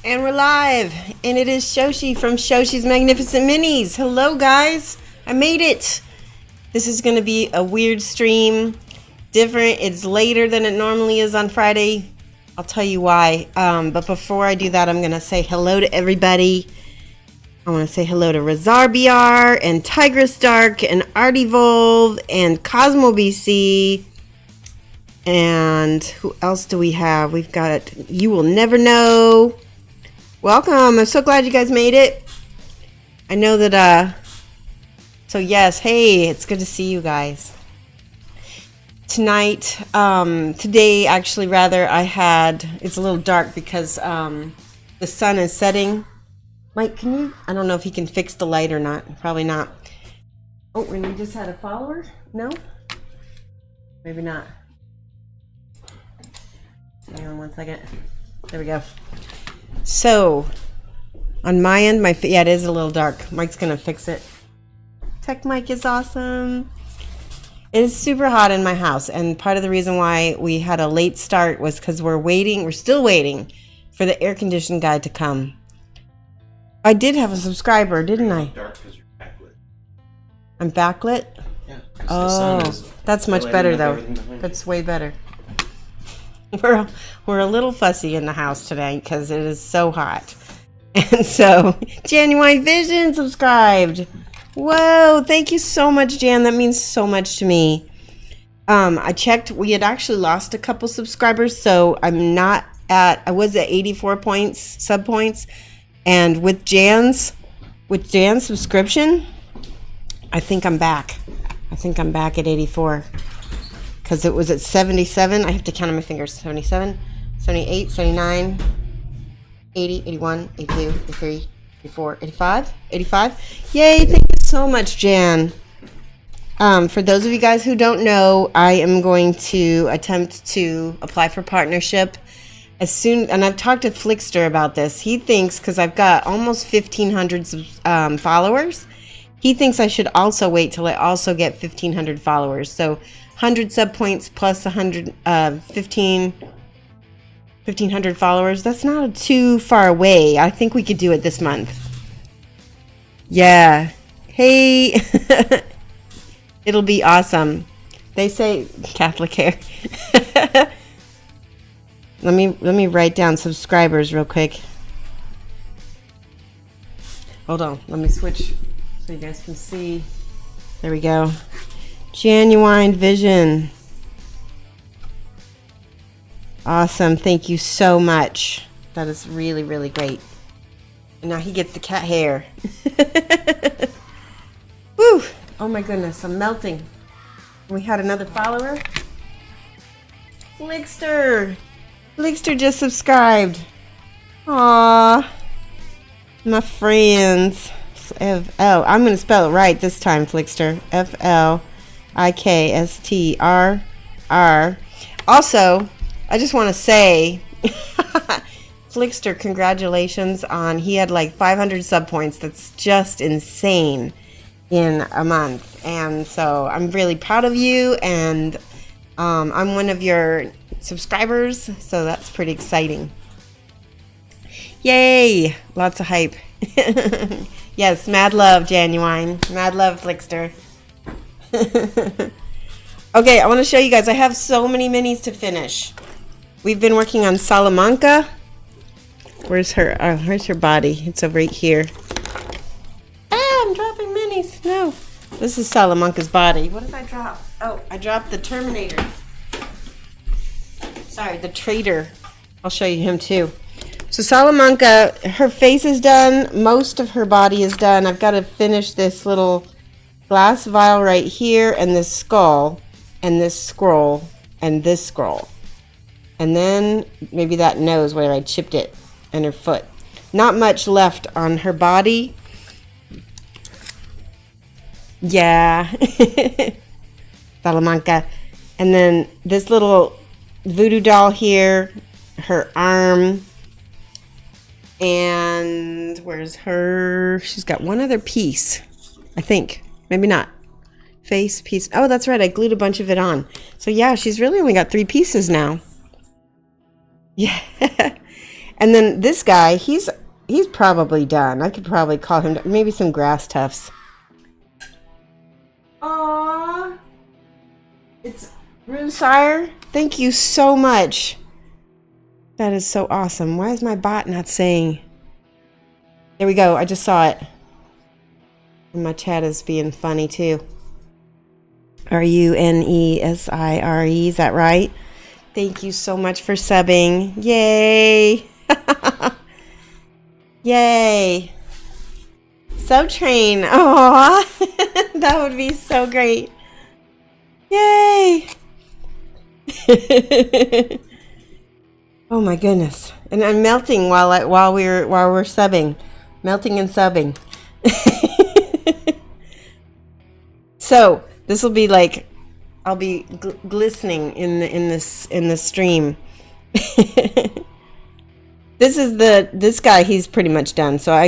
And we're live, and it is Shoshie from Shoshie's Magnificent Minis. Hello, guys. I made it. This is going to be a weird stream, different. It's later than it normally is on Friday. I'll tell you why. But before I do that, I'm going to say hello to everybody. I want to say hello to Razar BR, and Tigress Dark, and Artivolve, and Cosmo BC. And who else do we have? We've got You Will Never Know. Welcome. I'm so glad you guys made it. I know that, so yes, hey, it's good to see you guys. Tonight, today, actually, rather, it's a little dark because the sun is setting. Mike, can you, I don't know if he can fix the light or not. Probably not. Oh, and we just had a follower? No? Maybe not. Hang on one second. There we go. So, on my end, yeah, it is a little dark. Mike's gonna fix it. Tech Mike is awesome. It is super hot in my house, and part of the reason why we had a late start was because we're still waiting for the air conditioning guy to come. I did have a subscriber, didn't I? Dark because you're backlit. I'm backlit? Yeah. Oh, that's much better though. That's way better. We're a little fussy in the house today because it is so hot. And so, Genuine Vision subscribed. Whoa, thank you so much, Jan. That means so much to me. I checked. We had actually lost a couple subscribers, so I was at 84 points, sub points. And with Jan's subscription, I think I'm back. I think I'm back at 84. Because it was at 77. I have to count on my fingers. 77, 78, 79, 80, 81, 82, 83, 84, 85. 85. Yay, thank you so much, Jan. For those of you guys who don't know, I am going to attempt to apply for partnership as soon, and I've talked to Flickster about this. He thinks, because I've got almost 1,500 followers, he thinks I should also wait till I also get 1,500 followers. So 100 sub points plus 1,500 followers. That's not too far away. I think we could do it this month. Yeah. Hey. It'll be awesome. They say Catholic hair. Let me write down subscribers real quick. Hold on. Let me switch so you guys can see. There we go. Genuine Vision. Awesome. Thank you so much. That is really, really great. And now he gets the cat hair. Woo! Oh my goodness, I'm melting. We had another follower. Flickster. Flickster just subscribed. Aww. My friends. I'm going to spell it right this time, Flickster. FLIKSTRR. Also, I just want to say, Flickster, congratulations on, he had like 500 sub points. That's just insane in a month. And so I'm really proud of you, and I'm one of your subscribers, so that's pretty exciting. Yay! Lots of hype. Yes, mad love, Genuine. Mad love, Flickster. Okay, I want to show you guys. I have so many minis to finish. We've been working on Salamanca. Where's her body? It's over right here. Ah, I'm dropping minis. No. This is Salamanca's body. What did I drop? Oh, I dropped the Terminator. Sorry, the Traitor. I'll show you him too. So Salamanca, her face is done. Most of her body is done. I've got to finish this little glass vial right here, and this skull, and this scroll, and this scroll. And then maybe that nose where I chipped it, and her foot. Not much left on her body. Yeah. Salamanca. And then this little voodoo doll here, her arm. And where's her? She's got one other piece, I think. Maybe not. Face piece. Oh, that's right. I glued a bunch of it on. So yeah, she's really only got 3 pieces now. Yeah. And then this guy, he's probably done. I could probably call him, maybe some grass tufts. Aww. It's Broomsire. Thank you so much. That is so awesome. Why is my bot not saying? There we go. I just saw it. And my chat is being funny too. RUNESIRE. Is that right? Thank you so much for subbing. Yay. Yay. Subtrain. Aww. That would be so great. Yay. Oh my goodness. And I'm melting while we're subbing. Melting and subbing. So, this will be like I'll be glistening in the stream. This guy, he's pretty much done. So I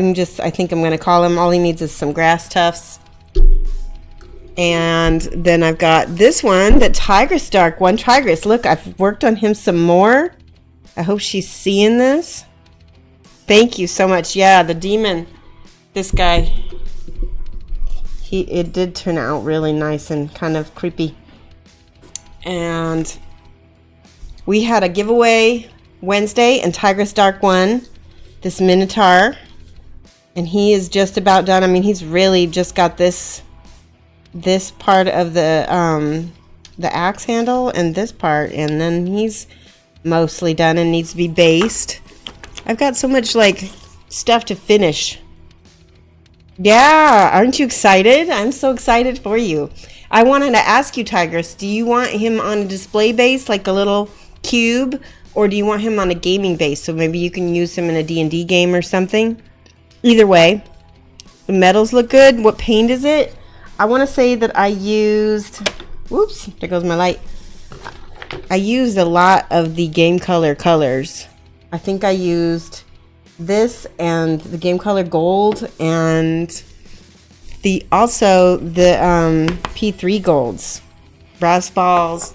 think I'm gonna call him. All he needs is some grass tufts. And then I've got this one, the Tigress Dark one. Tigress, look, I've worked on him some more. I hope she's seeing this. Thank you so much. Yeah, the demon, this guy, it did turn out really nice and kind of creepy. And we had a giveaway Wednesday, and Tigress Dark won this Minotaur, and he is just about done. I mean, he's really just got this part of the axe handle and this part, and then he's mostly done and needs to be based. I've got so much like stuff to finish. Yeah, aren't you excited? I'm so excited for you. I wanted to ask you, Tigress, do you want him on a display base, like a little cube, or do you want him on a gaming base, so maybe you can use him in a D&D game or something? Either way, the metals look good. What paint is it? I want to say that I used, whoops, there goes my light. I used a lot of the Game Color colors. I think I used this and the Game Color Gold and also the P3 Golds. Brass balls.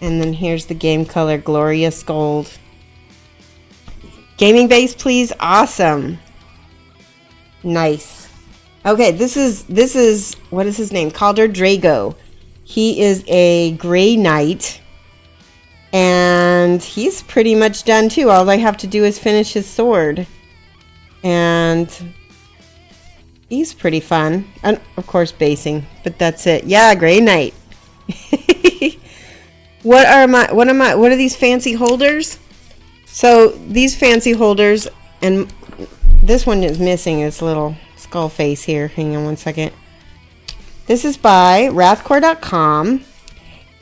And then here's the Game Color Glorious Gold. Gaming base, please. Awesome. Nice. Okay, this is what is his name? Calder Drago. He is a Grey Knight. And he's pretty much done too. All I have to do is finish his sword. And he's pretty fun. And of course basing, but that's it. Yeah, Grey Knight. What are these fancy holders? So these fancy holders, and this one is missing its little skull face here. Hang on one second. This is by wrathcore.com,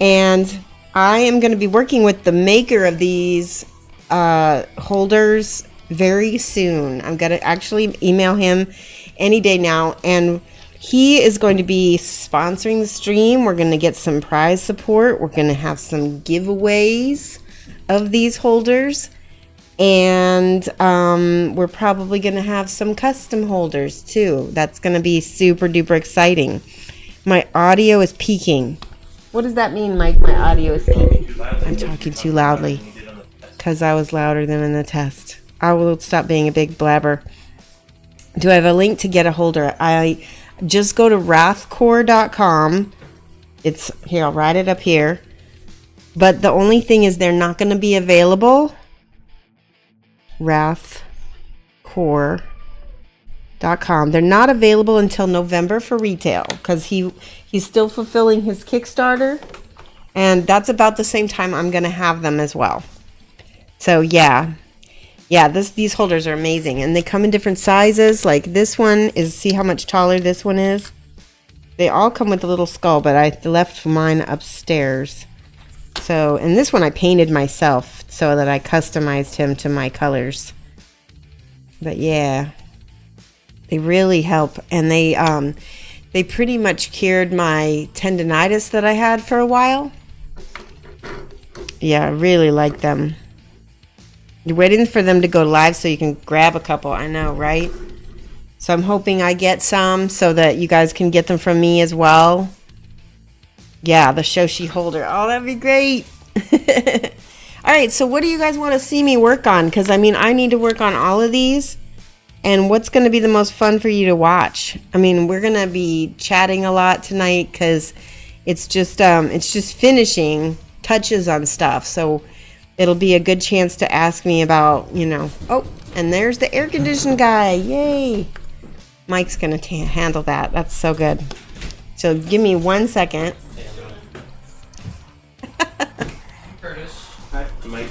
and I am going to be working with the maker of these holders very soon. I'm going to actually email him any day now, and he is going to be sponsoring the stream. We're going to get some prize support. We're going to have some giveaways of these holders, and we're probably going to have some custom holders too. That's going to be super duper exciting. My audio is peaking. What does that mean, Mike? My audio is peaking. I'm talking too loudly because I was louder than in the test. I will stop being a big blabber. Do I have a link to get a holder? I just go to wrathcore.com. It's here. I'll write it up here. But the only thing is they're not going to be available. Wrathcore.com. They're not available until November for retail because he's still fulfilling his Kickstarter, and that's about the same time I'm going to have them as well. So yeah, these holders are amazing, and they come in different sizes. Like this one is, see how much taller this one is? They all come with a little skull, but I left mine upstairs. So, and this one I painted myself so that I customized him to my colors. But yeah, they really help, and they pretty much cured my tendonitis that I had for a while. Yeah, I really like them. You're waiting for them to go live so you can grab a couple. I know, right? So I'm hoping I get some so that you guys can get them from me as well. Yeah, the Shoshie holder. Oh, that'd be great. All right, so what do you guys want to see me work on? Because, I mean, I need to work on all of these. And what's going to be the most fun for you to watch? I mean, we're going to be chatting a lot tonight because it's just finishing touches on stuff. So it'll be a good chance to ask me about, you know. Oh, and there's the air conditioned guy. Yay. Mike's going to handle that. That's so good. So give me 1 second. Curtis. Hi, Mike.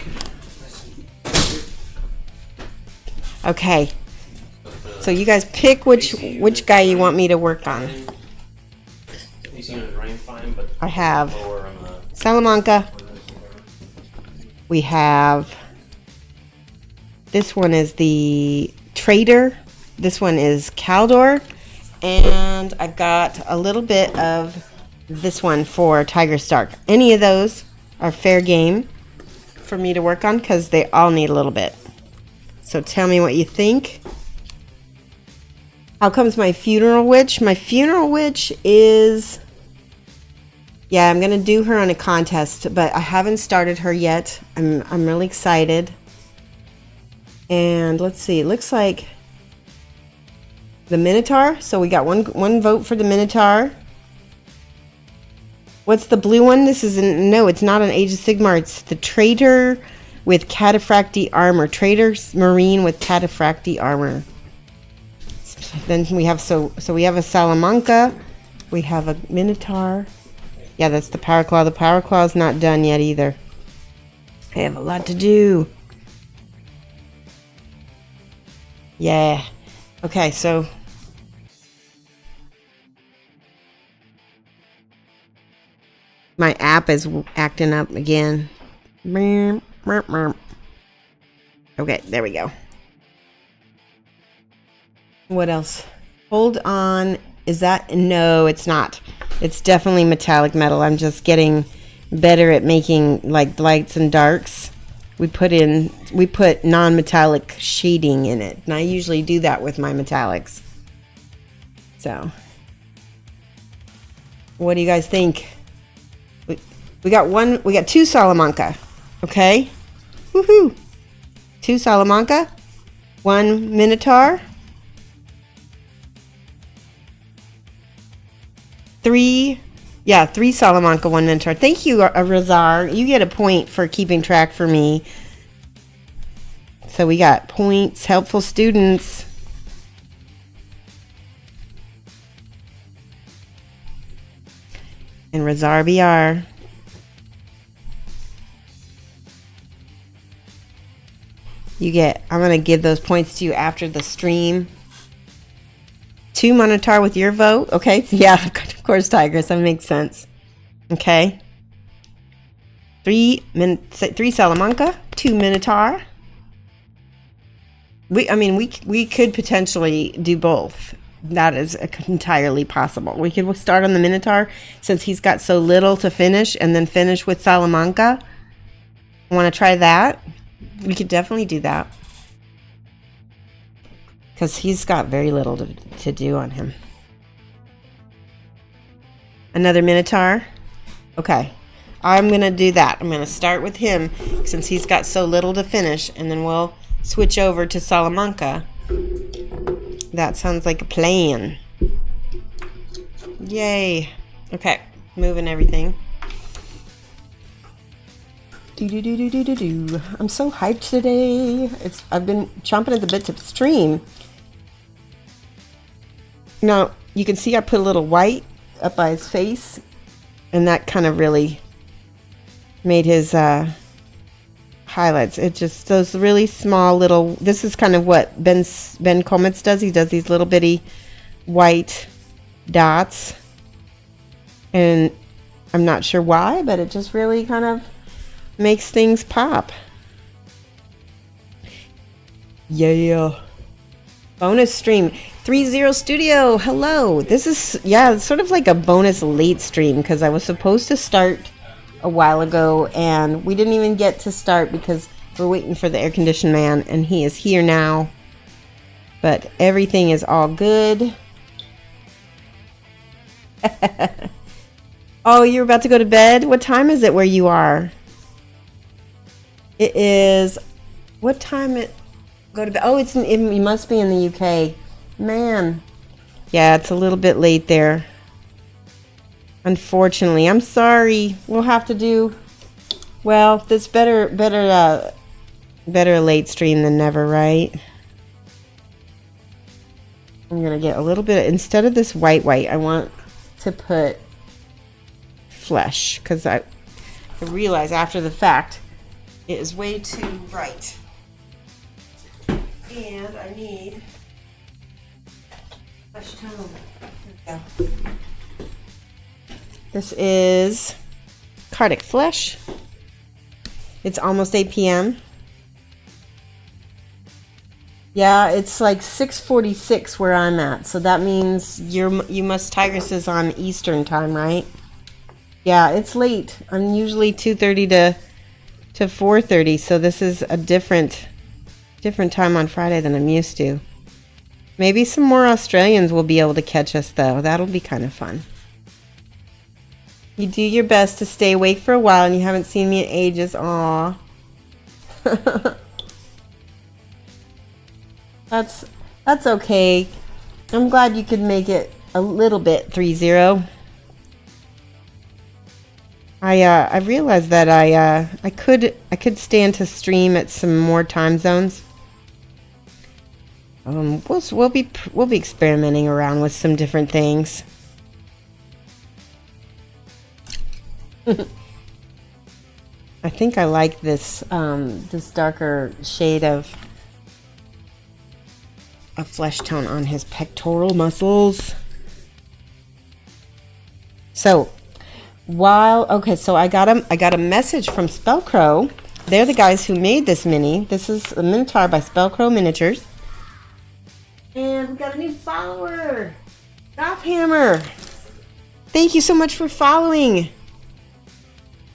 Okay. So you guys pick which guy you want me to work on. He's going to drain fine, but I have lower on the Salamanca. We have, this one is the Trader. This one is Caldor. And I've got a little bit of this one for Tiger Stark. Any of those are fair game for me to work on because they all need a little bit. So tell me what you think. How comes my funeral witch? My funeral witch is, yeah, I'm going to do her on a contest, but I haven't started her yet. I'm really excited. And let's see, it looks like the Minotaur. So we got one vote for the Minotaur. What's the blue one? This is no, it's not an Age of Sigmar. It's the Traitor with Cataphracti armor. Traitor Marine with Cataphracti armor. Then we have so we have a Salamanca. We have a Minotaur. Yeah, that's the Power Claw. The Power Claw is not done yet either. I have a lot to do. Yeah. Okay, so my app is acting up again. Okay, there we go. What else? Hold on. Is that? No, it's not. It's definitely metallic metal. I'm just getting better at making like lights and darks. We put non-metallic shading in it. And I usually do that with my metallics. So, what do you guys think? We got two Salamanca. Okay? Woohoo! Two Salamanca. One Minotaur. Three Salamanca, one Minotaur. Thank you, Razar. You get a point for keeping track for me. So we got points, helpful students. And Razar BR. I'm going to give those points to you after the stream. 2 Minotaur with your vote. Okay. Yeah, of course, Tigress. That makes sense. Okay. 3 Salamanca, 2 Minotaur. We could potentially do both. That is entirely possible. We could start on the Minotaur since he's got so little to finish and then finish with Salamanca. Want to try that? We could definitely do that. Because he's got very little to do on him. Another Minotaur. Okay. I'm going to do that. I'm going to start with him since he's got so little to finish. And then we'll switch over to Salamanca. That sounds like a plan. Yay. Okay. Moving everything. I'm so hyped today. I've been chomping at the bit to stream. Now, you can see I put a little white up by his face, and that kind of really made his highlights. It just, those really small little, this is kind of what Ben Comets does. He does these little bitty white dots, and I'm not sure why, but it just really kind of makes things pop. Yeah. Bonus stream. 30 Studio. Hello. This is, yeah, it's sort of like a bonus late stream because I was supposed to start a while ago and we didn't even get to start because we're waiting for the air conditioned man and he is here now. But everything is all good. Oh, you're about to go to bed? What time is it where you are? It is, what time it go to bed? Oh, it must be in the UK. Man. Yeah, it's a little bit late there. Unfortunately, I'm sorry. We'll have to do, well, this better a late stream than never, right? I'm gonna get a little bit, instead of this white, I want to put flesh, because I realize after the fact it is way too bright. And I need flesh tone. There we go. This is Cardiac Flesh. It's almost 8 p.m. Yeah, it's like 6:46 where I'm at, so that means Tigress is on Eastern time, right? Yeah, it's late. I'm usually 2:30 to 4:30, so this is a different time on Friday than I'm used to. Maybe some more Australians will be able to catch us though. That'll be kind of fun. You do your best to stay awake for a while, and you haven't seen me in ages. Aw. That's okay. I'm glad you could make it a little bit 3-0. I realized that I could stand to stream at some more time zones. We'll be experimenting around with some different things. I think I like this this darker shade of flesh tone on his pectoral muscles. So so I got a message from Spellcrow. They're the guys who made this mini. This is a Minotaur by Spellcrow Miniatures. And we got a new follower, Gothhammer. Thank you so much for following.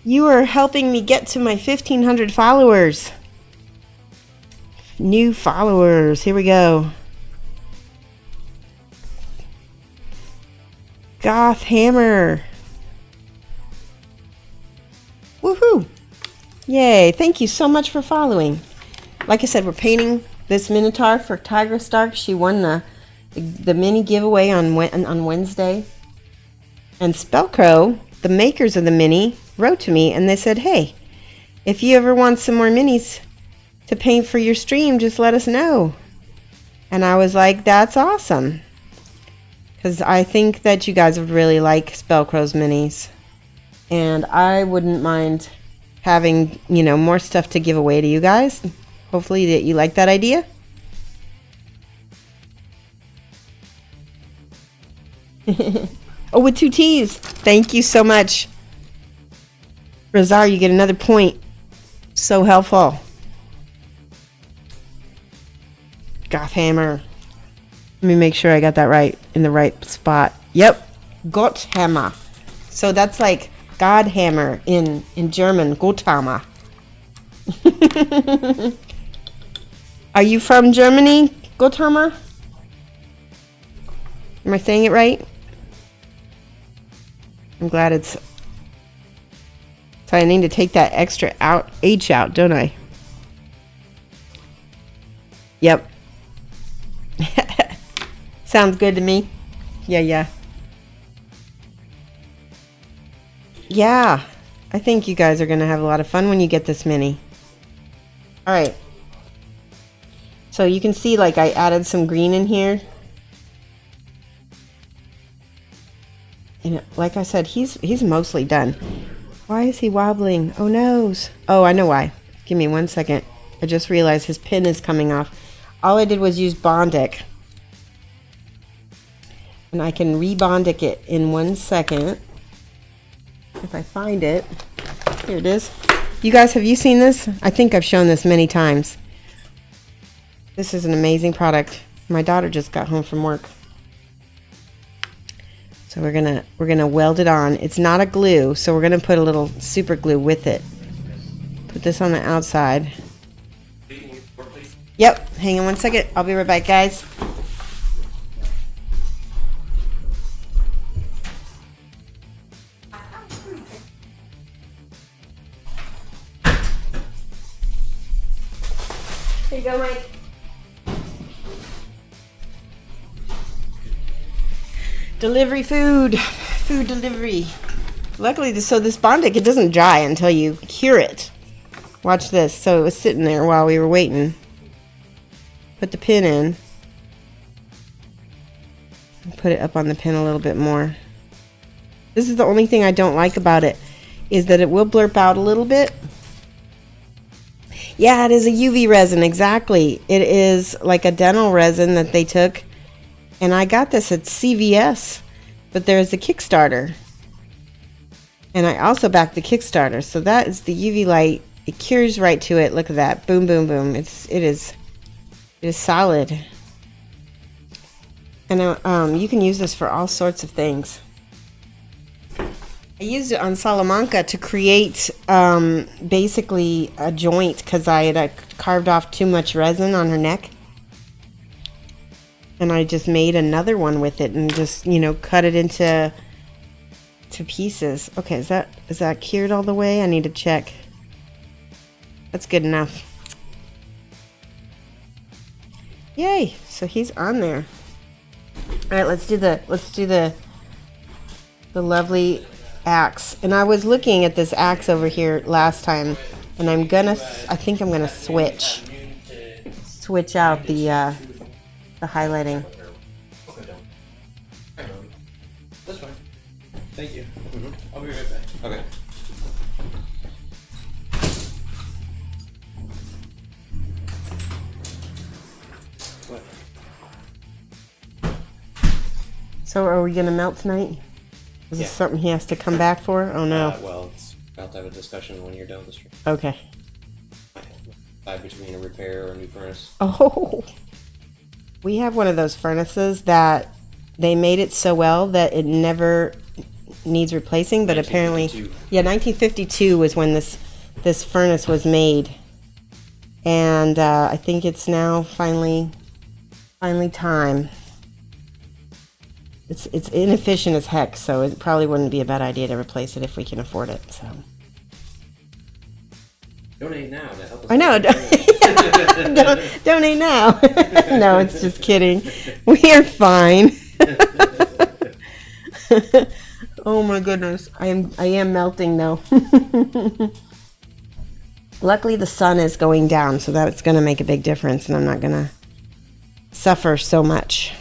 You are helping me get to my 1,500 followers. New followers. Here we go. Gothhammer. Woohoo! Yay! Thank you so much for following. Like I said, we're painting this Minotaur for Tigress Dark. She won the mini giveaway on Wednesday. And Spellcrow, the makers of the mini, wrote to me and they said, hey, if you ever want some more minis to paint for your stream, just let us know. And I was like, that's awesome. Because I think that you guys would really like Spellcrow's minis. And I wouldn't mind having, more stuff to give away to you guys. Hopefully that you like that idea. Oh, with 2 T's. Thank you so much. Razar, you get another point. So helpful. Gothhammer. Let me make sure I got that right in the right spot. Yep. Gotthammer. So that's like God hammer in German. Gotthammer. Are you from Germany, Gotthammer? Am I saying it right? I'm glad it's... So I need to take that extra H out, don't I? Yep. Sounds good to me. Yeah. Yeah. I think you guys are going to have a lot of fun when you get this mini. Alright. So you can see like I added some green in here. And like I said, he's mostly done. Why is he wobbling? Oh no. Oh, I know why. Give me 1 second. I just realized his pin is coming off. All I did was use Bondic. And I can re-Bondic it in 1 second. If I find it. Here it is. You guys, have you seen this? I think I've shown this many times. This is an amazing product. My daughter just got home from work. So we're gonna weld it on. It's not a glue, so we're gonna put a little super glue with it. Put this on the outside. Yep, hang on 1 second. I'll be right back, guys. Here you go, Mike. Delivery food. Food delivery. Luckily, so this Bondic, it doesn't dry until you cure it. Watch this. So it was sitting there while we were waiting. Put the pin in. Put it up on the pin a little bit more. This is the only thing I don't like about it, is that it will blurp out a little bit. Yeah, it is a UV resin, exactly. It is like a dental resin that they took. And I got this at CVS, but there's a Kickstarter. And I also backed the Kickstarter. So that is the UV light. It cures right to it. Look at that. Boom, boom, boom. It is solid. And you can use this for all sorts of things. I used it on Salamanca to create basically a joint because I had carved off too much resin on her neck. And I just made another one with it and just, you know, cut it into pieces. Okay, is that cured all the way? I need to check. That's good enough. Yay! So he's on there. All right, let's do the lovely axe. And I was looking at this axe over here last time, and I think I'm gonna switch out the highlighting. That's fine. Thank you. I'll be right back. Okay. What? So are we gonna melt tonight? Is this something he has to come back for? Oh no. Well, it's about to have a discussion when you're done with the stream. Okay. Between a repair or a new furnace. Oh. We have one of those furnaces that they made it so well that it never needs replacing, but apparently, yeah, 1952 was when this furnace was made, and I think it's now finally time. It's inefficient as heck, so it probably wouldn't be a bad idea to replace it if we can afford it. So donate now to help us. I know. Donate now. No, it's just kidding. We are fine. Oh my goodness. I am melting though. Luckily the sun is going down, so that's going to make a big difference and I'm not going to suffer so much.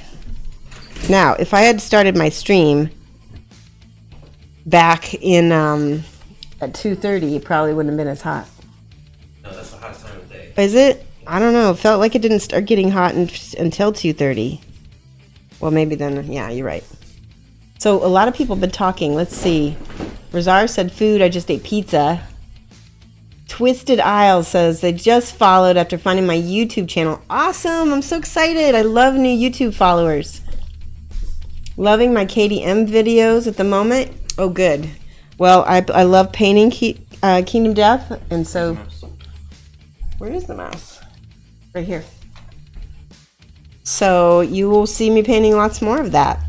Now, if I had started my stream back in at 2:30, it probably wouldn't have been as hot. No, that's the hottest time of the day. Is it? I don't know. It felt like it didn't start getting hot until 2:30. Well, maybe then. Yeah, you're right. So a lot of people have been talking. Let's see. Razar said food. I just ate pizza. Twisted Isle says they just followed after finding my YouTube channel. Awesome. I'm so excited. I love new YouTube followers. Loving my KDM videos at the moment. Oh, good. Well, I love painting Kingdom Death. And so... Where is the mouse? Right here. So you will see me painting lots more of that.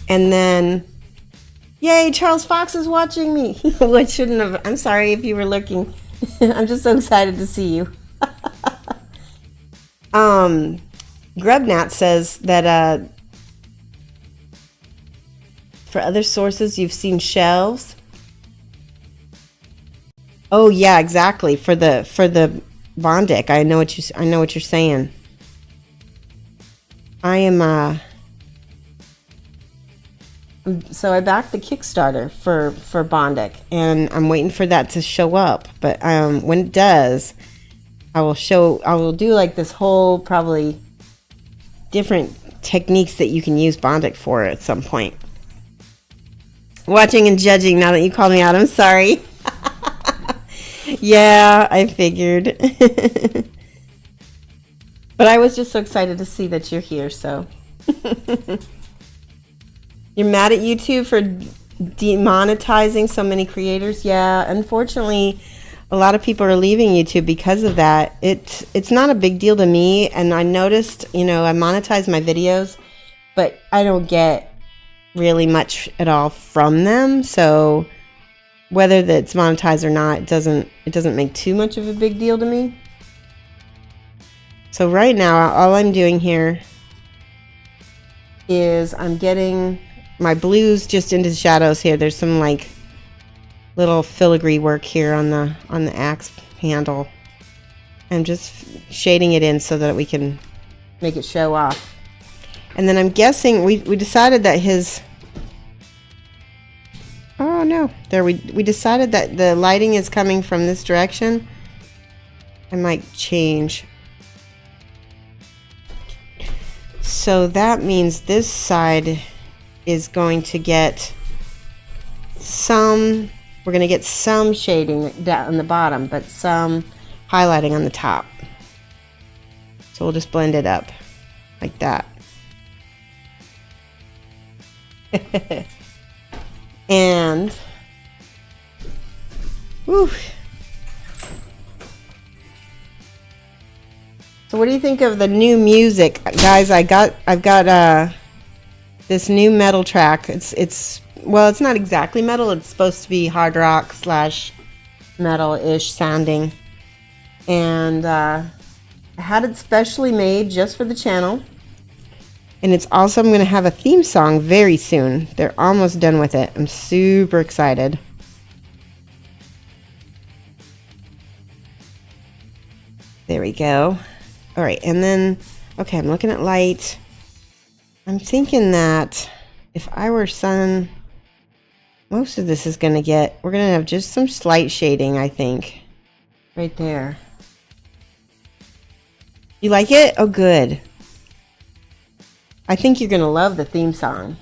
And then, yay, Charles Fox is watching me. Well, I shouldn't have. I'm sorry if you were looking. I'm just so excited to see you. Grubnat says that for other sources you've seen shelves. Oh yeah, exactly. For the Bondic, I know what you're saying. I am so I backed the Kickstarter for Bondic, and I'm waiting for that to show up. But when it does, I will do like this whole probably different techniques that you can use Bondic for at some point. Watching and judging. Now that you called me out, I'm sorry. Yeah, I figured. But I was just so excited to see that you're here, so. You're mad at YouTube for demonetizing so many creators? Yeah, unfortunately, a lot of people are leaving YouTube because of that. It's not a big deal to me, and I noticed, I monetize my videos, but I don't get really much at all from them, so whether that's monetized or not, it doesn't make too much of a big deal to me. So right now, all I'm doing here is I'm getting my blues just into the shadows here. There's some like little filigree work here on the axe handle. I'm just shading it in so that we can make it show off. And then I'm guessing we decided that his, oh no, there we decided that the lighting is coming from this direction. I might change. So that means this side is going to get some, we're going to get some shading down on the bottom, but some highlighting on the top. So we'll just blend it up like that. And whew. So what do you think of the new music, guys? I've got this new metal track. It's well, it's not exactly metal. It's supposed to be hard rock / metal-ish sounding, and I had it specially made just for the channel. And it's also, I'm going to have a theme song very soon. They're almost done with it. I'm super excited. There we go. All right, and then, okay, I'm looking at light. I'm thinking that if I were sun, most of this is going to get, we're going to have just some slight shading, I think. Right there. You like it? Oh, good. I think you're going to love the theme song.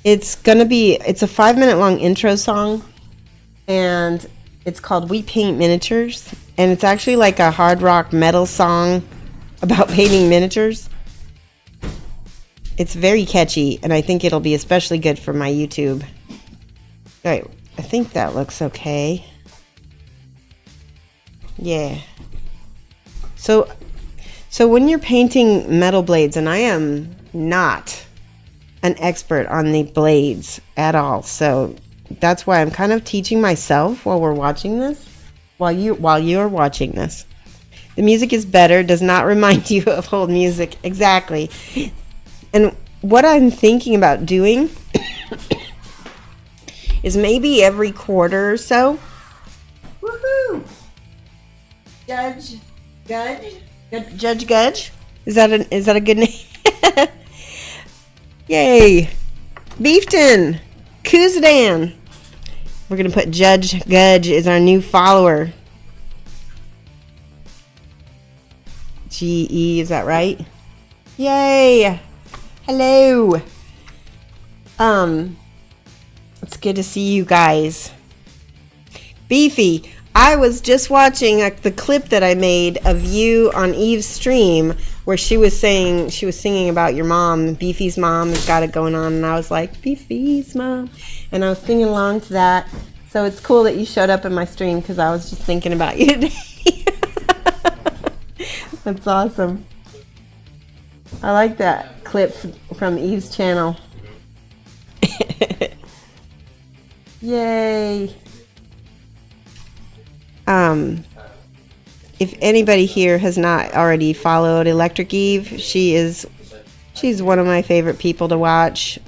It's going to be, it's a 5-minute long intro song, and it's called We Paint Miniatures, and it's actually like a hard rock metal song about painting miniatures. It's very catchy, and I think it'll be especially good for my YouTube. All right, I think that looks okay. Yeah. So when you're painting metal blades, and I am not an expert on the blades at all, so that's why I'm kind of teaching myself while we're watching this, while you're watching this. The music is better, does not remind you of old music. Exactly. And what I'm thinking about doing is maybe every quarter or so. Woohoo! Judge Gudge? Is that a good name? Yay! Beefton! Kuzdan! We're gonna put Judge Gudge is our new follower. GE, is that right? Yay! Hello! It's good to see you guys. Beefy, I was just watching the clip that I made of you on Eve's stream where she was singing about your mom. Beefy's mom has got it going on, and I was like, Beefy's mom, and I was singing along to that. So it's cool that you showed up in my stream because I was just thinking about you today. That's awesome. I like that clip from Eve's channel. Yay. If anybody here has not already followed Electric Eve, she's one of my favorite people to watch.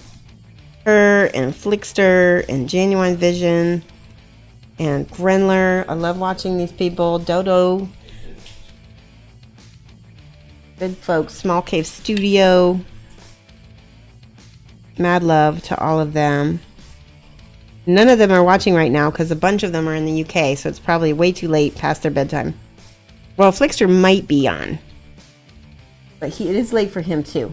Her and Flickster and Genuine Vision and Grenler. I love watching these people. Dodo. Good folks. Small Cave Studio. Mad love to all of them. None of them are watching right now because a bunch of them are in the UK, so it's probably way too late past their bedtime. Well, Flickster might be on, but it is late for him too.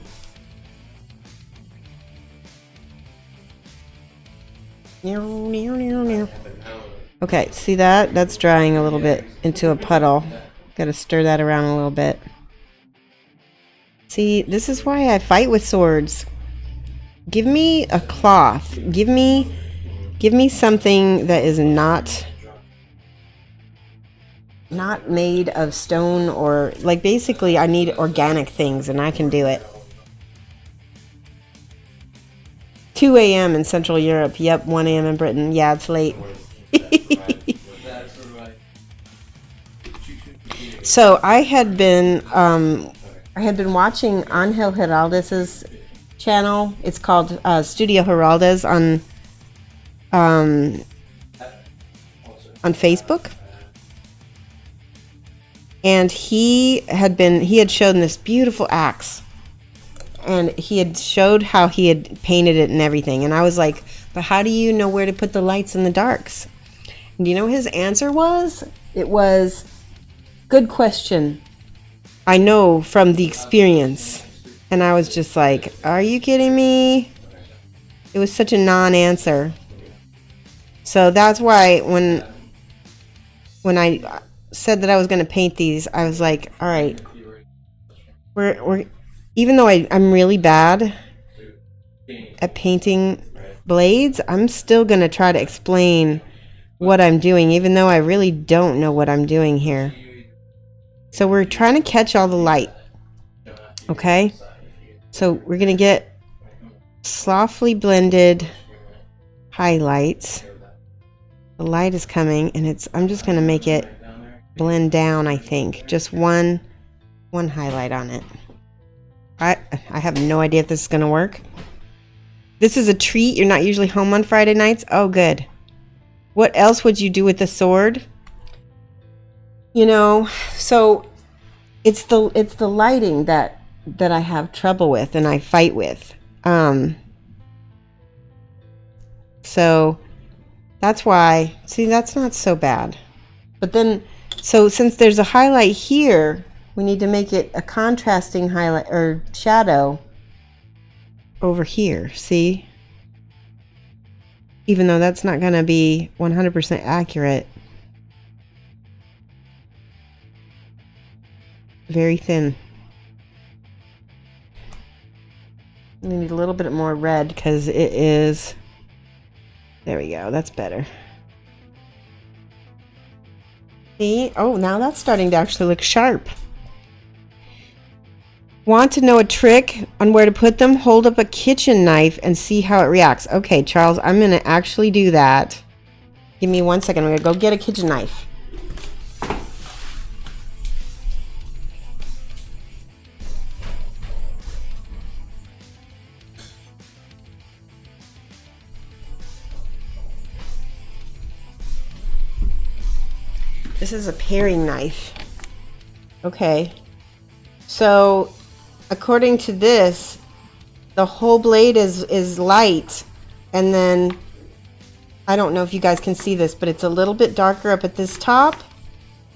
Okay, see that? That's drying a little bit into a puddle. Got to stir that around a little bit. See, this is why I fight with swords. Give me a cloth. Give me something that is not made of stone, or like, basically I need organic things and I can do it. 2 a.m. in Central Europe. Yep, 1 a.m. in Britain. Yeah, it's late. So I had been watching Angel Giraldez's channel. It's called Studio Giraldez on Facebook. And he had shown this beautiful axe. And he had showed how he had painted it and everything. And I was like, but how do you know where to put the lights and the darks? And do you know what his answer was? It was, good question. I know from the experience. And I was just like, are you kidding me? It was such a non-answer. So that's why when I said that I was going to paint these, I was like, all right, we're even though I'm really bad at painting blades, I'm still going to try to explain what I'm doing, even though I really don't know what I'm doing here. So we're trying to catch all the light. Okay? So we're going to get softly blended highlights. The light is coming, and I'm just going to make it blend down, I think. Just one highlight on it. I have no idea if this is going to work. This is a treat. You're not usually home on Friday nights? Oh, good. What else would you do with the sword? You know, so it's the lighting that I have trouble with and I fight with. So that's why, see, that's not so bad. But then, so since there's a highlight here, we need to make it a contrasting highlight or shadow over here, see? Even though that's not going to be 100% accurate. Very thin. We need a little bit more red because it is... There we go, that's better. See? Oh, now that's starting to actually look sharp. Want to know a trick on where to put them? Hold up a kitchen knife and see how it reacts. Okay, Charles, I'm going to actually do that. Give me 1 second. I'm going to go get a kitchen knife. This is a paring knife. Okay. So, according to this, the whole blade is light, and then I don't know if you guys can see this, but it's a little bit darker up at this top,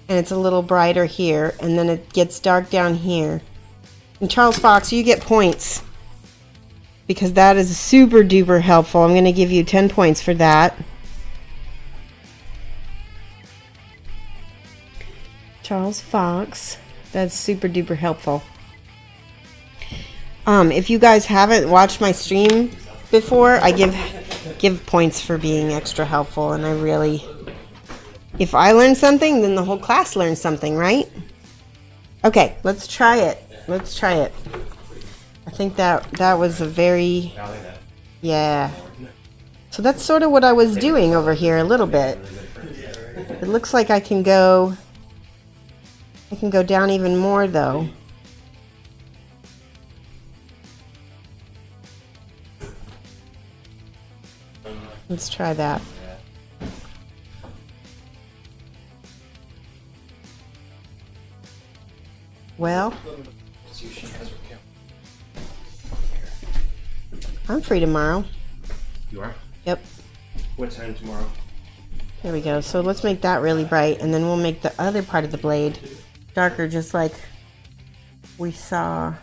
and it's a little brighter here, and then it gets dark down here. And Charles Fox, you get points because that is super duper helpful. I'm going to give you 10 points for that. Charles Fox, that's super duper helpful. If you guys haven't watched my stream before, I give points for being extra helpful, and I really, if I learn something, then the whole class learns something, right? Okay, let's try it. Let's try it. I think that was a very, yeah. So that's sort of what I was doing over here a little bit. It looks like I can go down even more though. Let's try that. Well, I'm free tomorrow. You are? Yep. What time tomorrow? There we go. So let's make that really bright, and then we'll make the other part of the blade darker, just like we saw.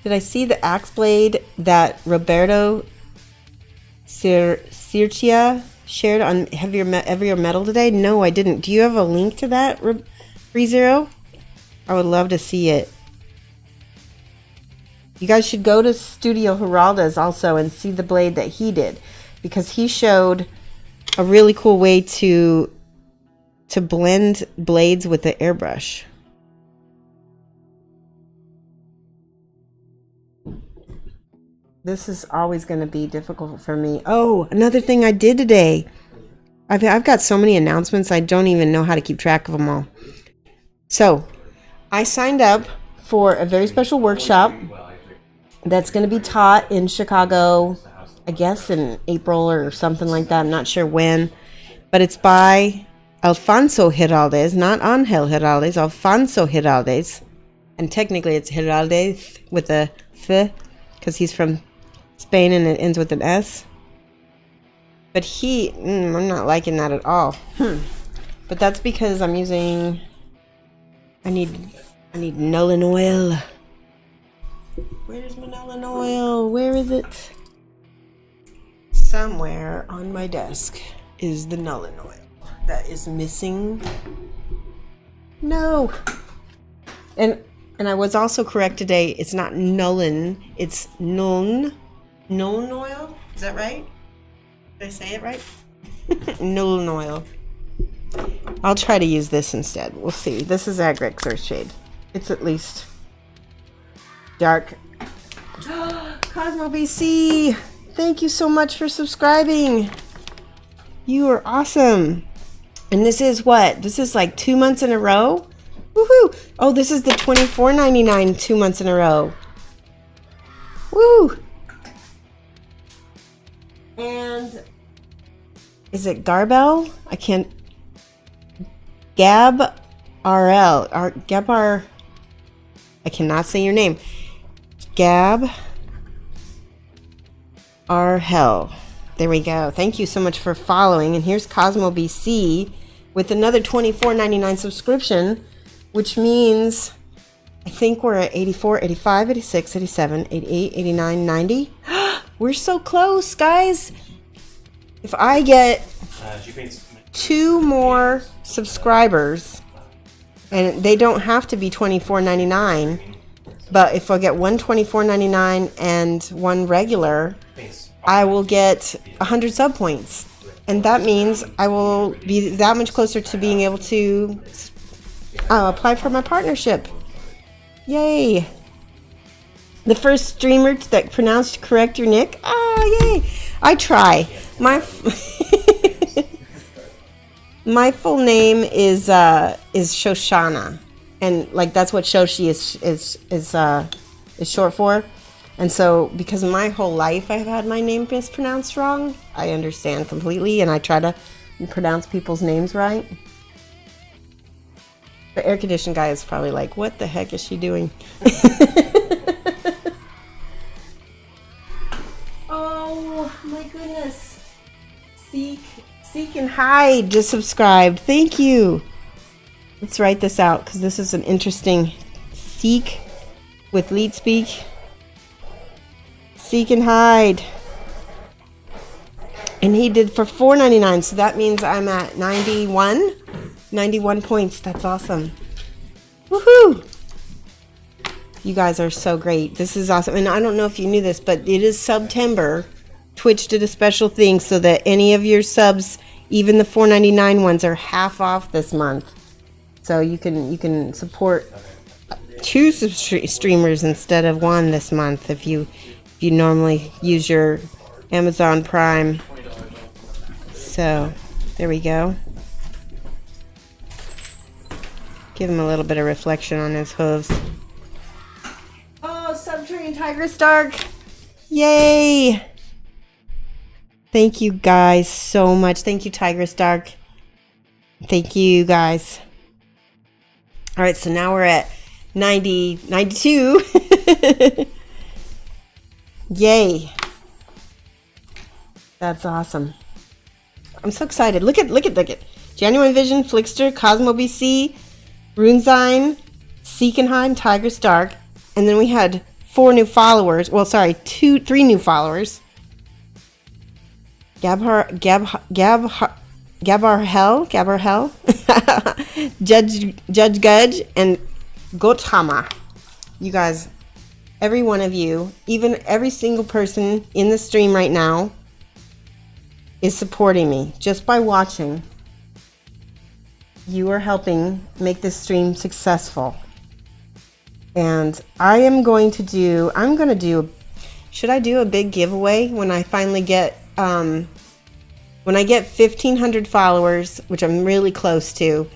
Did I see the axe blade that Roberto Circia shared on Heavier Metal today? No, I didn't. Do you have a link to that, ReZero? I would love to see it. You guys should go to Studio Giraldez also and see the blade that he did, because he showed a really cool way to blend blades with the airbrush. This is always going to be difficult for me. Oh, another thing I did today. I've got so many announcements, I don't even know how to keep track of them all. So, I signed up for a very special workshop that's going to be taught in Chicago, I guess in April or something like that. I'm not sure when. But it's by Alfonso Giraldes, not Angel Giraldes, Alfonso Giraldes. And technically it's Giraldes with a F, because he's from Spain and it ends with an S. But I'm not liking that at all. But that's because I'm using, I need Nullen oil. Where's my Nullen oil? Where is it? Somewhere on my desk is the Nullen oil. That is missing. No. And I was also correct today. It's not Nullen. It's Nuln. Nuln oil? Is that right? Did I say it right? Nuln oil. I'll try to use this instead. We'll see. This is Agric Earth Shade. It's at least dark. Cosmo BC, thank you so much for subscribing. You are awesome. And this is what? This is like 2 months in a row? Woohoo! Oh, this is the $24.99 2 months in a row. Woo! And is it Garbel? I can't. Gab RL. Gabar. I cannot say your name. Gab RL. There we go. Thank you so much for following. And here's Cosmo BC with another $24.99 subscription, which means I think we're at 84, 85, 86, 87, 88, 89, 90. We're so close, guys. If I get 2 more subscribers, and they don't have to be $24.99, but if I get one $24.99 and one regular, I will get 100 sub points. And that means I will be that much closer to being able to apply for my partnership. Yay! The first streamer that pronounced correct your nick. Yay! I try. My my full name is Shoshana, and like that's what Shoshie is short for. And so, because my whole life I've had my name mispronounced wrong, I understand completely, and I try to pronounce people's names right. The air conditioning guy is probably like, what the heck is she doing? Oh my goodness. Seek and Hide just subscribed. Thank you. Let's write this out because this is an interesting Seek with lead speak. Seek and Hide. And he did for $4.99, so that means I'm at 91 points. That's awesome. Woohoo! You guys are so great. This is awesome. And I don't know if you knew this, but it is September. Twitch did a special thing so that any of your subs, even the $4.99 ones, are half off this month. So you can support 2 streamers instead of 1 this month if you normally use your Amazon Prime. So there we go. Give him a little bit of reflection on his hooves. Oh, Subterranean Tigress Dark. Yay. Thank you guys so much. Thank you, Tigress Dark. Thank you guys. All right, so now we're at 92. Yay. That's awesome. I'm so excited. Look at. Genuine Vision, Flickster, Cosmo BC, Runezine, Seek and Hide, Tigress Dark. And then we had 4 new followers. Well, sorry, 3 new followers. Gabar Hell, Judge Gudge, and Gotama. You guys, every one of you, even every single person in the stream right now is supporting me just by watching. You are helping make this stream successful. And should I do a big giveaway when I finally get When I get 1,500 followers, which I'm really close to,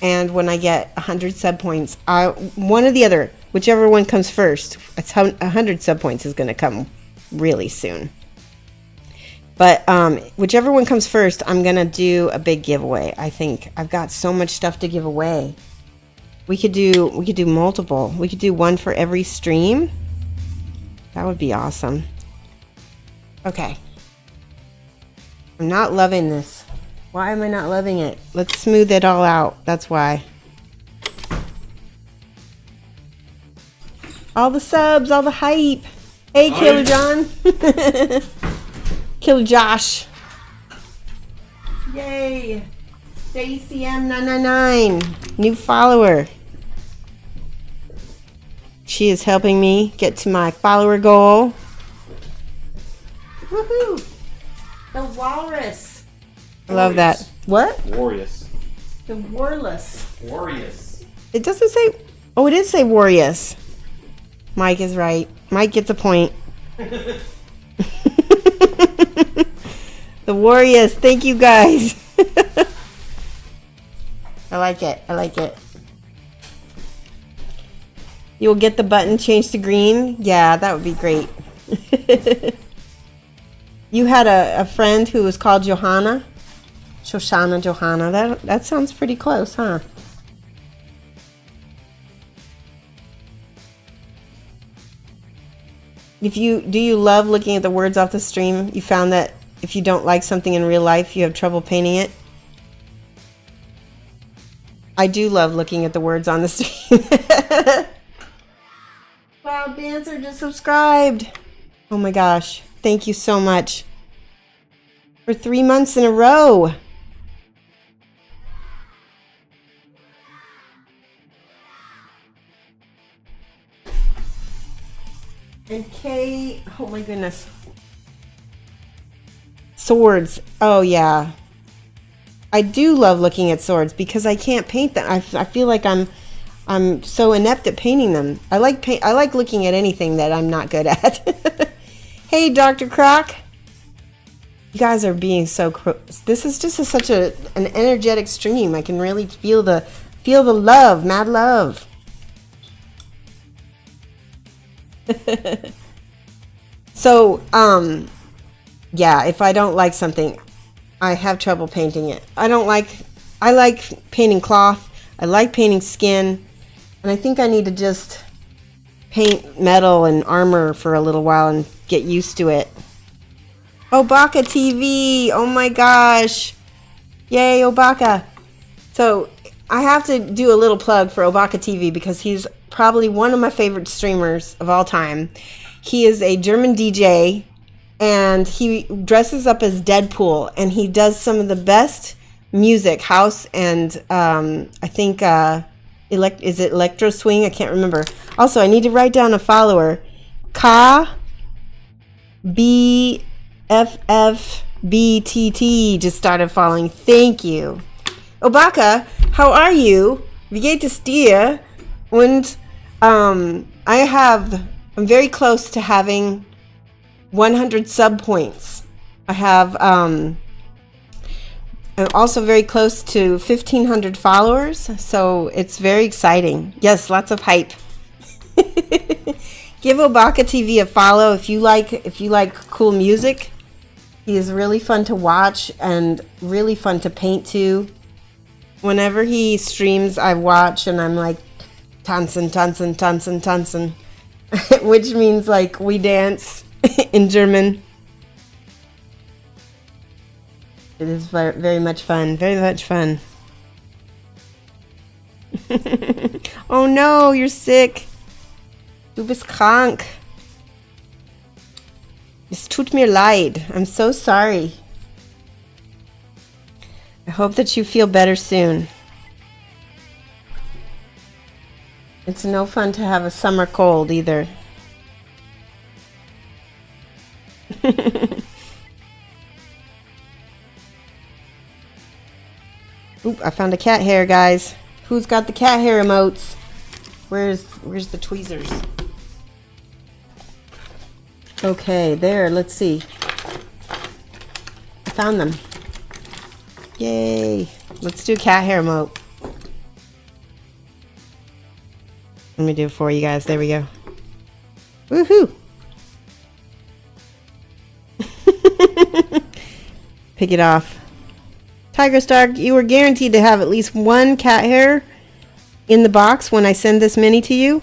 and when I get 100 sub points, one or the other, whichever one comes first, 100 sub points is going to come really soon. But whichever one comes first, I'm going to do a big giveaway. I think I've got so much stuff to give away. We could do multiple. We could do one for every stream. That would be awesome. Okay. I'm not loving this. Why am I not loving it? Let's smooth it all out. That's why. All the subs, all the hype. Hey, Killer John. Killer Josh. Yay. Stacy M999. New follower. She is helping me get to my follower goal. Woohoo! The walrus. I love that. What? Warriors. The warless. Warriors. It doesn't say. Oh, it did say warriors. Mike is right. Mike gets a point. The warriors. Thank you guys. I like it. I like it. You'll get the button changed to green? Yeah, that would be great. You had a friend who was called Johanna? Shoshana Johanna. That sounds pretty close, huh? Do you love looking at the words off the stream? You found that if you don't like something in real life, you have trouble painting it? I do love looking at the words on the stream. Wow, Dancer just subscribed. Oh my gosh. Thank you so much. For 3 months in a row. And Kay, oh my goodness. Swords. Oh yeah. I do love looking at swords because I can't paint them. I feel like I'm so inept at painting them. I like looking at anything that I'm not good at. Hey, Dr. Croc. You guys are being so this is just such an energetic stream. I can really feel the love, mad love. So, yeah, if I don't like something, I have trouble painting it. I like painting cloth. I like painting skin. And I think I need to just paint metal and armor for a little while and get used to it. Obaka TV. Oh my gosh. Yay, Obaka. So I have to do a little plug for Obaka TV because he's probably one of my favorite streamers of all time. He is a German DJ and he dresses up as Deadpool and he does some of the best music, house and I think is it electro swing? I can't remember. Also, I need to write down a follower. BFFBTT just started following. Thank you. Obaka, how are you? Wie geht es dir? Und I'm very close to having 100 sub points. I'm also very close to 1,500 followers, so it's very exciting. Yes, lots of hype. Give Obaka TV a follow if you like cool music. He is really fun to watch and really fun to paint to. Whenever he streams, I watch and I'm like tanzen, tanzen, tanzen, tanzen, which means like we dance in German. It is very much fun. Very much fun. Oh no, you're sick. Du bist krank. Es tut mir leid. I'm so sorry. I hope that you feel better soon. It's no fun to have a summer cold either. Oop, I found a cat hair, guys. Who's got the cat hair emotes? Where's the tweezers? Okay, there, let's see. I found them. Yay. Let's do cat hair emote. Let me do it for you guys. There we go. Woohoo. Pick it off. Tiger Stark, you are guaranteed to have at least one cat hair in the box when I send this mini to you,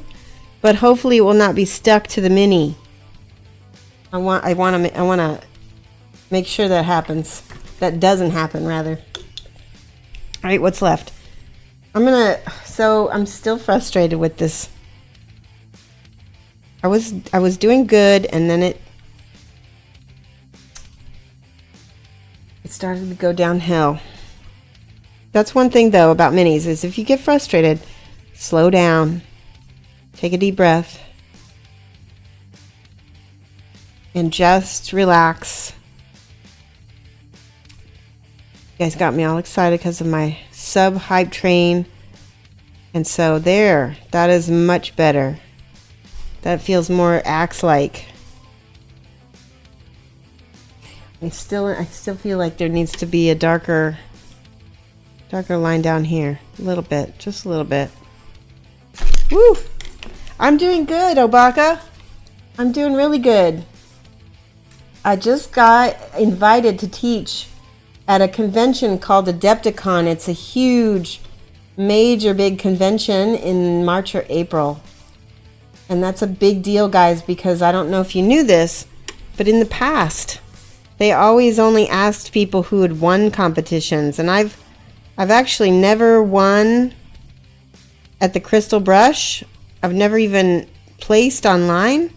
but hopefully it will not be stuck to the mini. I want to make sure that happens. That doesn't happen, rather. All right, what's left? So I'm still frustrated with this. I was doing good, and then it started to go downhill. That's one thing though about minis, is if you get frustrated, slow down, take a deep breath, and just relax. You guys got me all excited because of my sub hype train. And so there, that is much better. That feels more Axe-like. I still feel like there needs to be a darker line down here. A little bit, just a little bit. Woo! I'm doing good, Obaka. I'm doing really good. I just got invited to teach at a convention called Adepticon. It's a huge, major big convention in March or April. And that's a big deal, guys, because I don't know if you knew this, but in the past, they always only asked people who had won competitions. And I've actually never won at the Crystal Brush. I've never even placed online.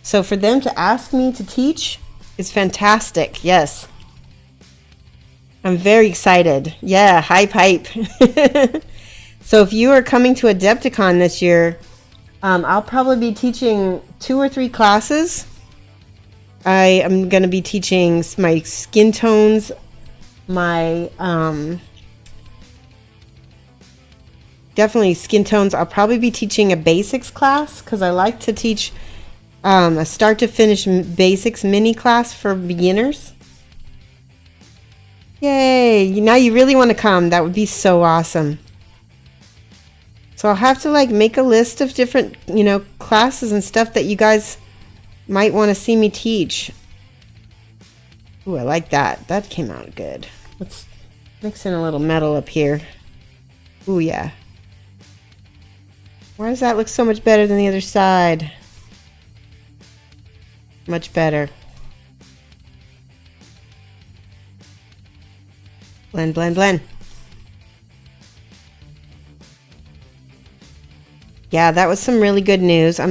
So for them to ask me to teach is fantastic. Yes. I'm very excited. Yeah, hype. So if you are coming to Adepticon this year, I'll probably be teaching 2 or 3 classes. I am going to be teaching my skin tones, my definitely skin tones. I'll probably be teaching a basics class because I like to teach a start to finish basics mini class for beginners. Yay! Now you really want to come. That would be so awesome. So I'll have to make a list of different, classes and stuff that you guys might want to see me teach. Ooh, I like that. That came out good. Let's mix in a little metal up here. Ooh, yeah. Why does that look so much better than the other side? Much better. Blend, blend, blend. Yeah, that was some really good news. I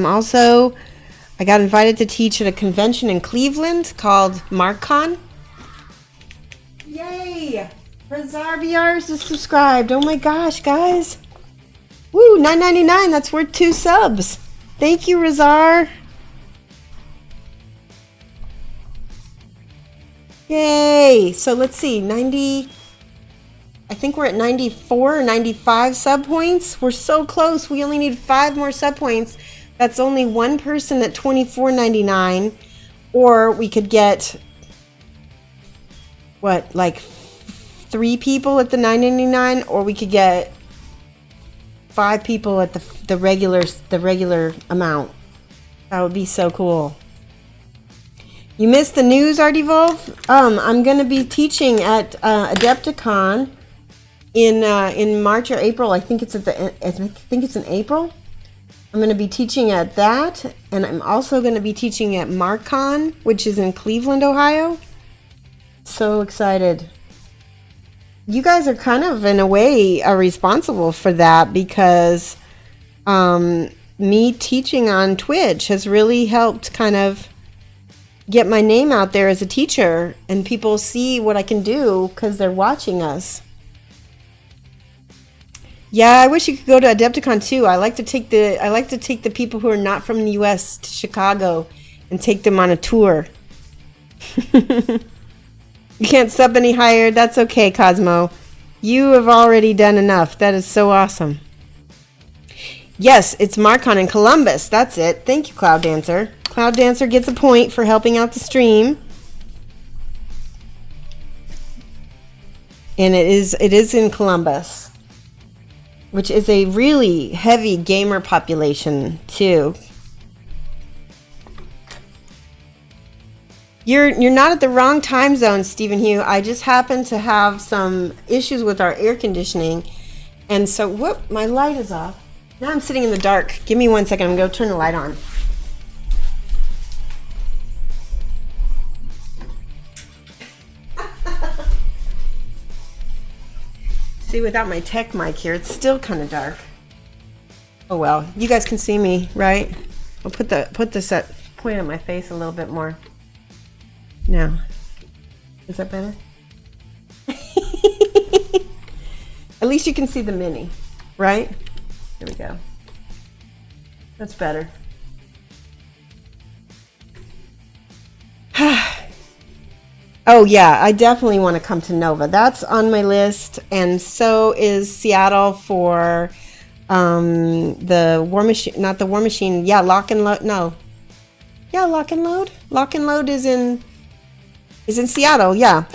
got invited to teach at a convention in Cleveland called MarkCon. Yay! Razar BRs is subscribed. Oh my gosh, guys. Woo, $9.99. That's worth 2 subs. Thank you, Razar. Yay! So let's see, I think we're at 94 or 95 sub points. We're so close. We only need 5 more sub points. That's only one person at $24.99. Or we could get, 3 people at the $9.99, or we could get 5 people at the regular amount. That would be so cool. You missed the news, Artivolve? I'm going to be teaching at Adepticon in March or April. I think it's in April. I'm going to be teaching at that, and I'm also going to be teaching at MarkCon, which is in Cleveland, Ohio. So excited. You guys are kind of, in a way, responsible for that, because me teaching on Twitch has really helped kind of get my name out there as a teacher, and people see what I can do because they're watching us. Yeah, I wish you could go to Adepticon too. I like to take the people who are not from the US to Chicago and take them on a tour. You can't sub any higher. That's okay, Cosmo. You have already done enough. That is so awesome. Yes, it's MarkCon in Columbus. That's it. Thank you, Cloud Dancer. Cloud Dancer gets a point for helping out the stream. And it is in Columbus, which is a really heavy gamer population too. You're not at the wrong time zone, Stephen Hugh. I just happen to have some issues with our air conditioning, and so whoop, my light is off. Now I'm sitting in the dark. Give me 1 second. I'm going to turn the light on. See, without my tech mic here, it's still kind of dark. Oh well, you guys can see me, right? I'll put this at point at my face a little bit more. Now, is that better? At least you can see the mini, right? There we go. That's better. Oh yeah, I definitely want to come to Nova. That's on my list, and so is Seattle for the War Machine. Not the War Machine. Yeah, Lock and Load. No. Yeah, Lock and Load. Lock and Load is in Seattle. Yeah.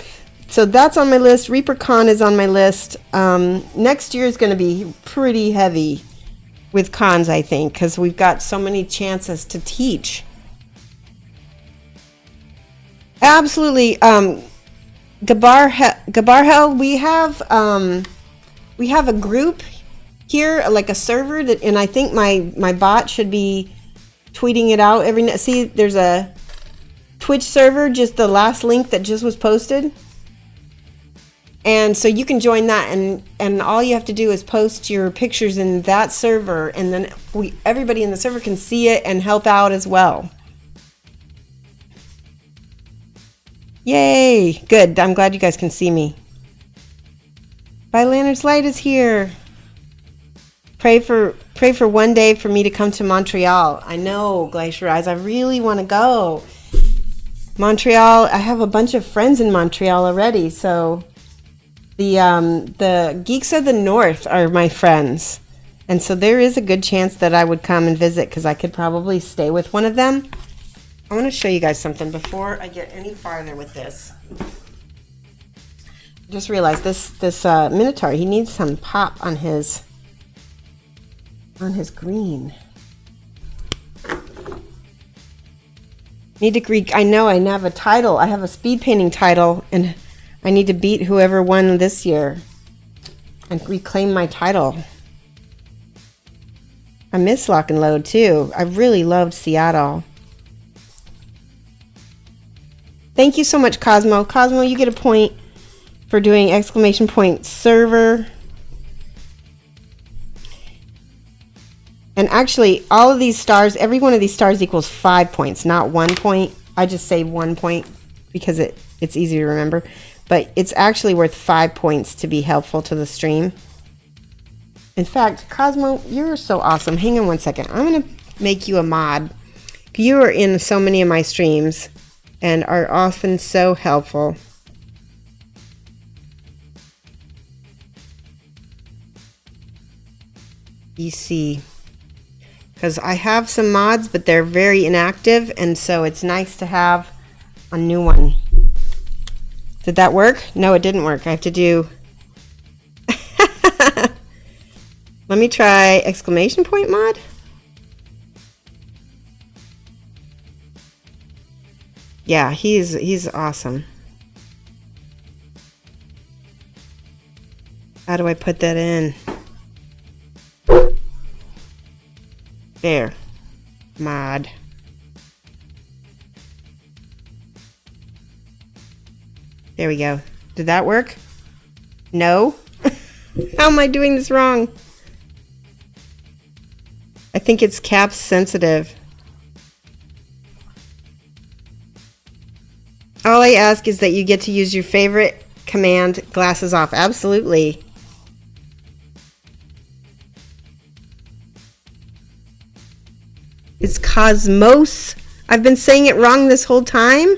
So that's on my list. ReaperCon is on my list. Next year is going to be pretty heavy with cons, I think, because we've got so many chances to teach. Absolutely. Gabarhel, we have a group here, like a server that, and I think my bot should be tweeting it out every night. See, there's a Twitch server, just the last link that just was posted. And so you can join that, and all you have to do is post your pictures in that server, and then everybody in the server can see it and help out as well. Yay! Good. I'm glad you guys can see me. By Lantern's Light is here. Pray for one day for me to come to Montreal. I know, Glacier Eyes. I really want to go. Montreal. I have a bunch of friends in Montreal already. So the Geeks of the North are my friends, and so there is a good chance that I would come and visit because I could probably stay with one of them. I want to show you guys something before I get any farther with this. Just realized this Minotaur, he needs some pop on his green. Need to Greek. I know I have a title. I have a speed painting title, and I need to beat whoever won this year and reclaim my title. I miss Lock and Load too. I really loved Seattle. Thank you so much, Cosmo. Cosmo, you get a point for doing exclamation point server. And actually, all of these stars, every one of these stars equals 5 points, not 1 point. I just say 1 point because it's easy to remember. But it's actually worth 5 points to be helpful to the stream. In fact, Cosmo, you're so awesome. Hang on 1 second. I'm going to make you a mod. You are in so many of my streams and are often so helpful. BC. Because I have some mods, but they're very inactive, and so it's nice to have a new one. Did that work? No, it didn't work. I have to do... Let me try exclamation point mod. Yeah, he's awesome. How do I put that in? There. Mod. There we go. Did that work? No? How am I doing this wrong? I think it's caps sensitive. All I ask is that you get to use your favorite command, glasses off. Absolutely. It's Cosmos. I've been saying it wrong this whole time.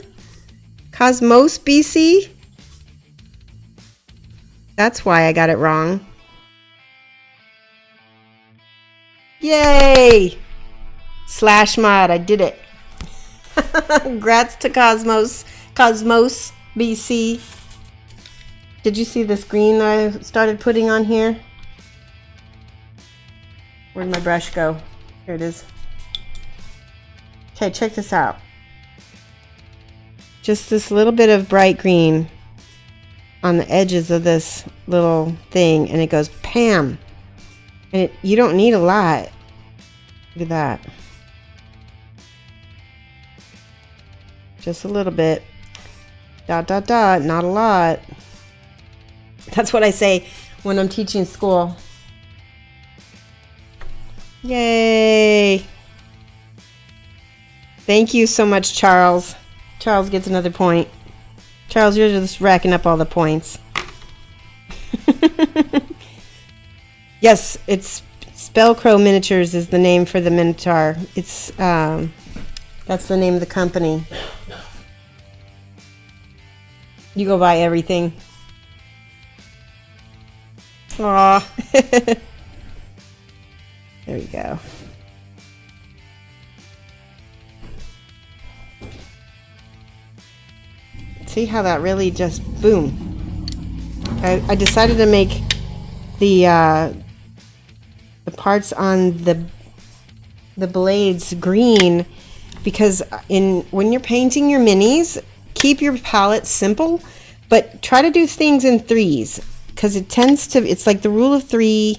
Cosmos BC. That's why I got it wrong. Yay! Slash mod. I did it. Congrats to Cosmos. Cosmos BC. Did you see this green I started putting on here? Where'd my brush go? Here it is. Okay, check this out. Just this little bit of bright green on the edges of this little thing, and it goes Pam. And you don't need a lot. Look at that. Just a little bit. Dot, dot, dot. Not a lot. That's what I say when I'm teaching school. Yay! Thank you so much, Charles. Charles gets another point. Charles, you're just racking up all the points. Yes, it's Spellcrow Miniatures is the name for the Minotaur. It's that's the name of the company. You go buy everything. Aw. There you go. See how that really just boom. I decided to make the parts on the blades green because when you're painting your minis, keep your palette simple, but try to do things in threes because it's like the rule of three.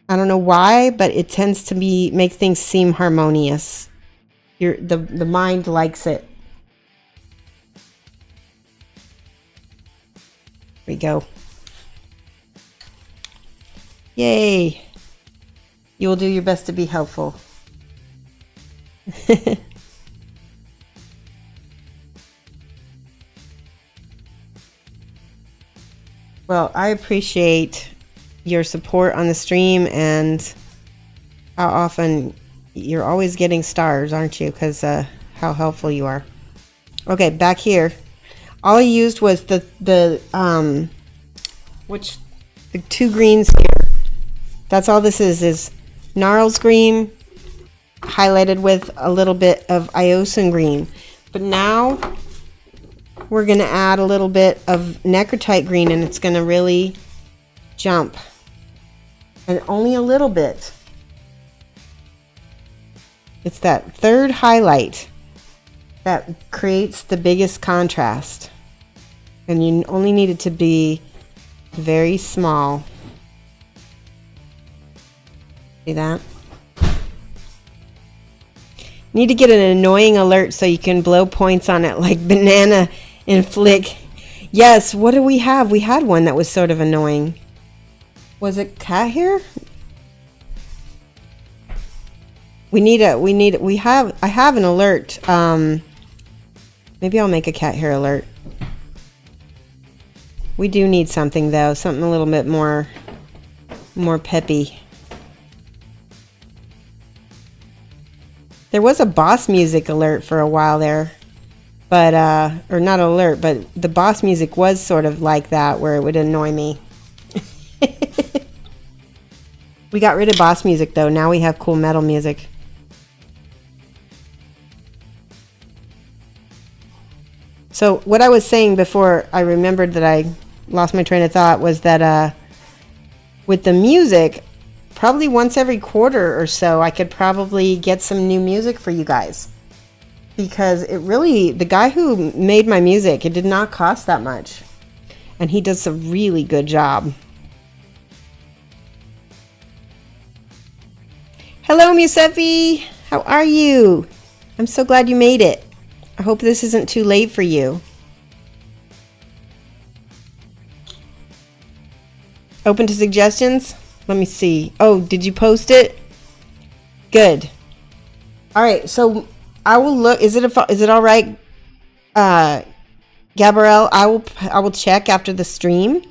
I don't know why, but it tends to make things seem harmonious. The mind likes it. There we go. Yay! You will do your best to be helpful. Well, I appreciate your support on the stream and how often you're always getting stars, aren't you? Because how helpful you are. Okay, back here. All I used was the two greens here. That's all this is Gnarls green highlighted with a little bit of Iosin green. But now we're going to add a little bit of Necrotite green and it's going to really jump. And only a little bit. It's that third highlight that creates the biggest contrast. And you only need it to be very small. See that? Need to get an annoying alert so you can blow points on it like Banana and Flick. Yes, what do we have? We had one that was sort of annoying. Was it cat hair? I have an alert. Maybe I'll make a cat hair alert. We do need something though, something a little bit more peppy. There was a boss music alert for a while there, but or not alert, but the boss music was sort of like that where it would annoy me. We got rid of boss music though. Now we have cool metal music. So what I was saying before I remembered that I lost my train of thought was that with the music, probably once every quarter or so, I could probably get some new music for you guys. Because the guy who made my music, it did not cost that much. And he does a really good job. Hello, Musefi. How are you? I'm so glad you made it. I hope this isn't too late for you. Open to suggestions? Let me see. Oh, did you post it? Good. All right, so I will look. Is it all right, Gabrielle? I will check after the stream,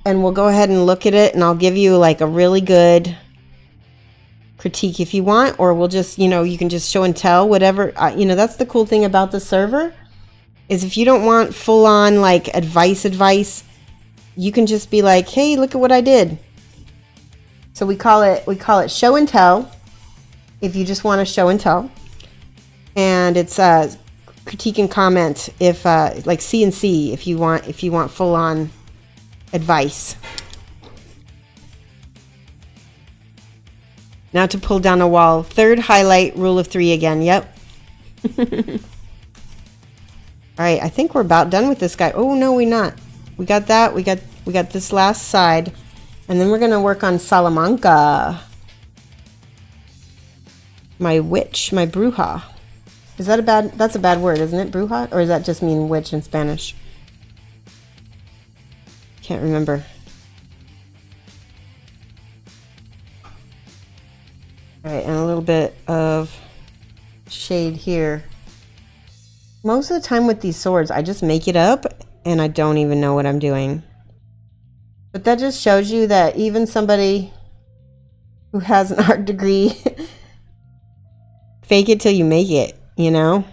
and we'll go ahead and look at it, and I'll give you like a really good critique if you want, or we'll just, you can just show and tell, whatever. That's the cool thing about the server, is if you don't want full on like advice, you can just be like, hey, look at what I did. So we call it show and tell, if you just want to show and tell. And it's critique and comment if like C and C if you want full on advice. Now to pull down a wall. Third highlight, rule of 3 again. Yep. All right, I think we're about done with this guy. Oh no, we're not. We got that. We got this last side, and then we're gonna work on Salamanca. My witch, my bruja. Is that that's a bad word, isn't it? Bruja, or does that just mean witch in Spanish? Can't remember. All right, and a little bit of shade here. Most of the time with these swords, I just make it up and I don't even know what I'm doing. But that just shows you that even somebody who has an art degree, fake it till you make it, you know?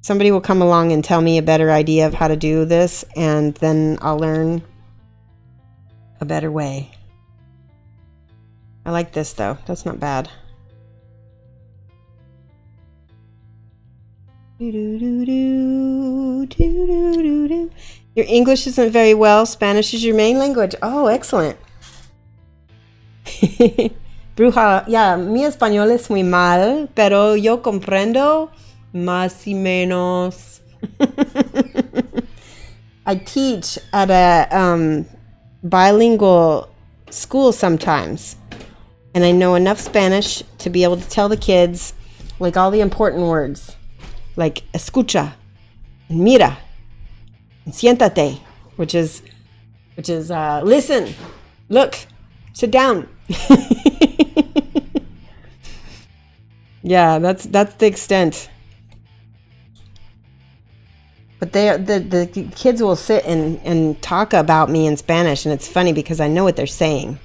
Somebody will come along and tell me a better idea of how to do this, and then I'll learn a better way. I like this though. That's not bad. Your English isn't very well. Spanish is your main language. Oh, excellent. Bruja, yeah, mi español es muy mal, pero yo comprendo más y menos. I teach at a bilingual school sometimes. And I know enough Spanish to be able to tell the kids like all the important words, like escucha, and mira, and siéntate, which is listen, look, sit down. Yeah, that's the extent. But the kids will sit and talk about me in Spanish, and it's funny because I know what they're saying.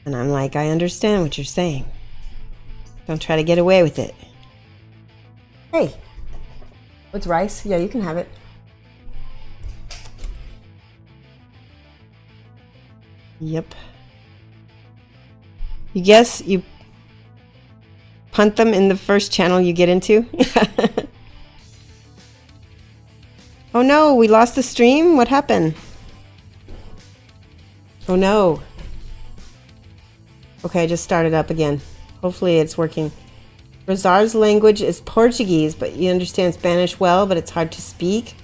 And I'm like, I understand what you're saying. Don't try to get away with it. Hey, what's rice? Yeah, you can have it. Yep. You guess you punt them in the first channel you get into? Oh no, we lost the stream? What happened? Oh no. Okay, I just started up again. Hopefully it's working. Razar's language is Portuguese, but you understand Spanish well, but it's hard to speak.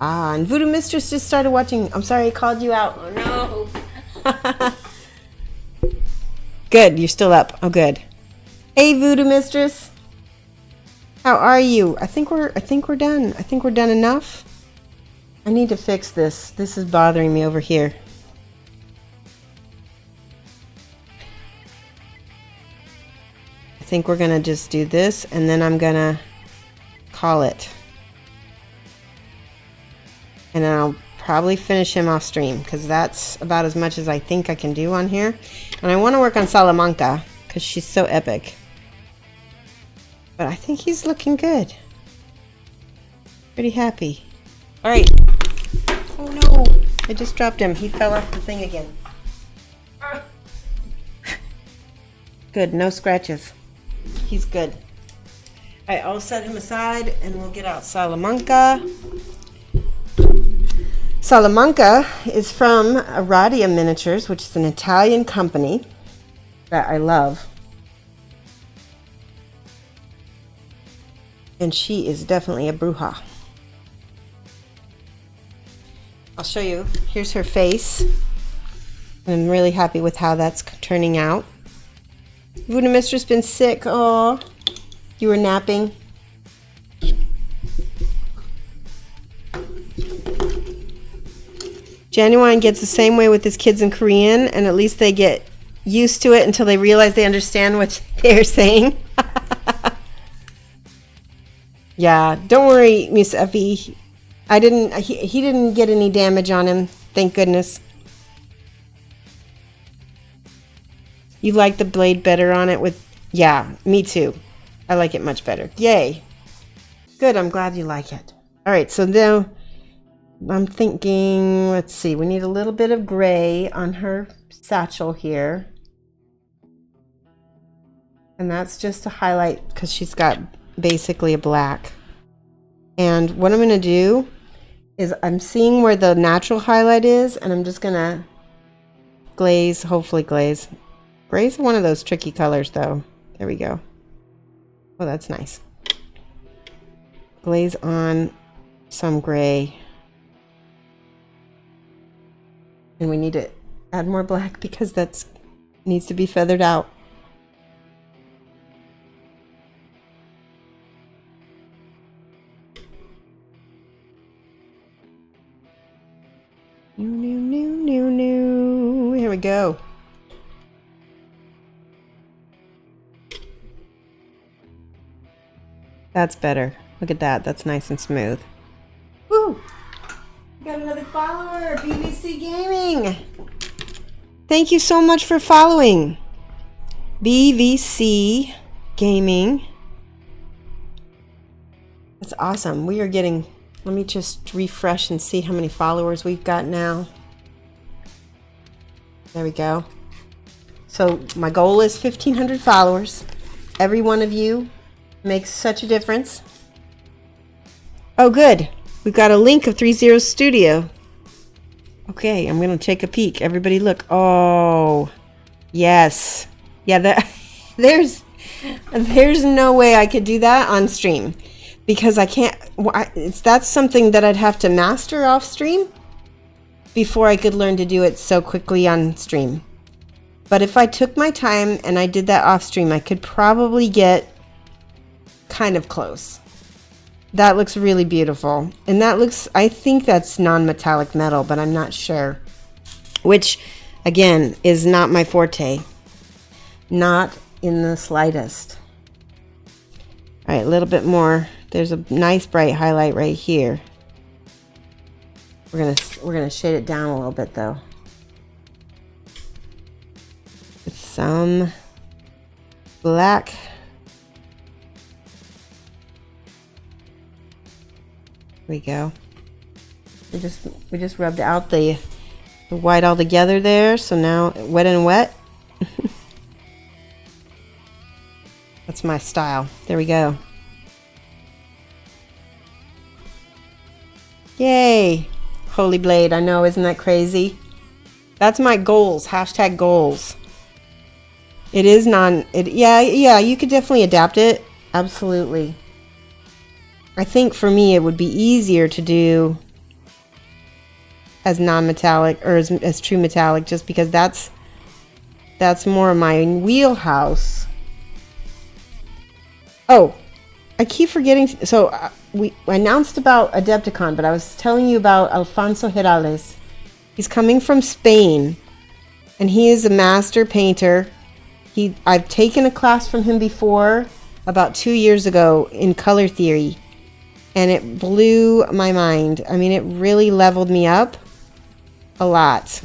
Ah, and Voodoo Mistress just started watching. I'm sorry I called you out. Oh no. Good, you're still up. Oh good. Hey Voodoo Mistress. How are you? I think we're done. I think we're done enough. I need to fix this. This is bothering me over here. I think we're gonna just do this, and then I'm gonna call it. And then I'll probably finish him off stream, because that's about as much as I think I can do on here. And I want to work on Salamanca, because she's so epic. But I think he's looking good. Pretty happy. Alright. Oh no! I just dropped him. He fell off the thing again. Good, no scratches. He's good. All right, I'll set him aside and we'll get out Salamanca. Salamanca is from Aradia Miniatures, which is an Italian company that I love. And she is definitely a bruja. I'll show you. Here's her face. I'm really happy with how that's turning out. Voodoo Mistress been sick. Oh, you were napping. Genuine gets the same way with his kids in Korean, and at least they get used to it until they realize they understand what they're saying. Yeah, don't worry, Miss Effie. He didn't get any damage on him, thank goodness. You like the blade better on it with... Yeah, me too. I like it much better. Yay. Good, I'm glad you like it. Alright, so now I'm thinking... Let's see, we need a little bit of gray on her satchel here. And that's just to highlight, because she's got basically a black. And what I'm going to do is I'm seeing where the natural highlight is, and I'm just going to glaze, hopefully glaze. Gray's one of those tricky colors though. There we go. Oh, that's nice. Glaze on some gray. And we need to add more black because that's needs to be feathered out. Here we go. That's better. Look at that. That's nice and smooth. Woo! Got another follower, BBC Gaming. Thank you so much for following. BBC Gaming. That's awesome. We are getting, let me just refresh and see how many followers we've got now. There we go. So my goal is 1,500 followers. Every one of you makes such a difference. Oh, good. We've got a link of 30 Studio. Okay, I'm going to take a peek. Everybody look. Oh, yes. Yeah, there's no way I could do that on stream. Because I can't, that's something that I'd have to master off stream before I could learn to do it so quickly on stream. But if I took my time and I did that off stream, I could probably get kind of close. That looks really beautiful. And that looks, I think that's non-metallic metal, but I'm not sure. Which, again, is not my forte. Not in the slightest. All right, a little bit more. There's a nice bright highlight right here. We're gonna shade it down a little bit though. With some black. Here we go. We just rubbed out the white all together there. So now wet and wet. That's my style. There we go. Yay. Holy Blade. I know, isn't that crazy? That's my goals. Hashtag goals. It is yeah, you could definitely adapt it. Absolutely. I think for me it would be easier to do as non-metallic or as true metallic just because that's more of my wheelhouse. Oh, I keep forgetting. So we announced about Adepticon, but I was telling you about Alfonso Herales. He's coming from Spain, and he is a master painter. I've taken a class from him before, about 2 years ago, in color theory, and it blew my mind. I mean, it really leveled me up a lot.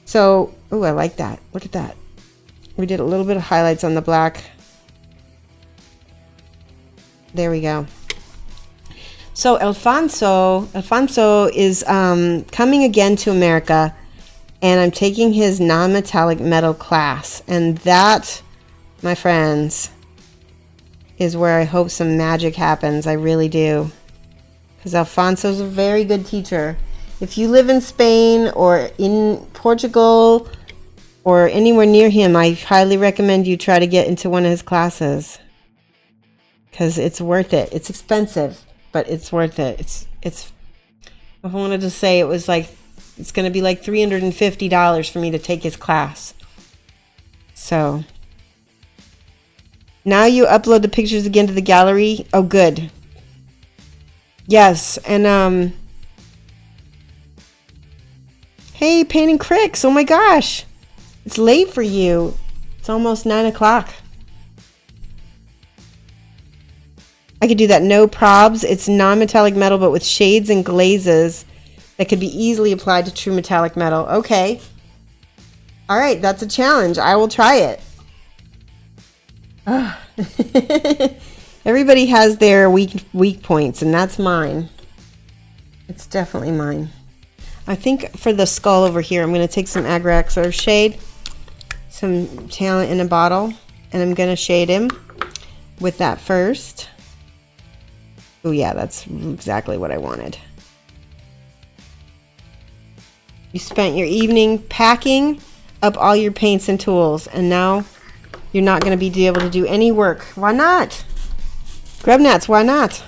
So, oh, I like that. Look at that. We did a little bit of highlights on the black. There we go. So Alfonso is coming again to America, and I'm taking his non-metallic metal class, and that, my friends, is where I hope some magic happens. I really do, because Alfonso's a very good teacher. If you live in Spain or in Portugal or anywhere near him, I highly recommend you try to get into one of his classes. Because it's worth it. It's expensive, but it's worth it. It's. I wanted to say it was like, it's going to be like $350 for me to take his class. So. Now you upload the pictures again to the gallery. Oh, good. Yes, and hey, Painting Cricks. Oh my gosh. It's late for you. It's almost 9 o'clock. I could do that. No probs. It's non-metallic metal, but with shades and glazes that could be easily applied to true metallic metal. Okay. All right. That's a challenge. I will try it. Everybody has their weak points, and that's mine. It's definitely mine. I think for the skull over here, I'm going to take some Agrax or shade, some talent in a bottle, and I'm going to shade him with that first. Oh yeah, that's exactly what I wanted. You spent your evening packing up all your paints and tools, and now you're not going to be able to do any work. Why not? Grubnuts, why not?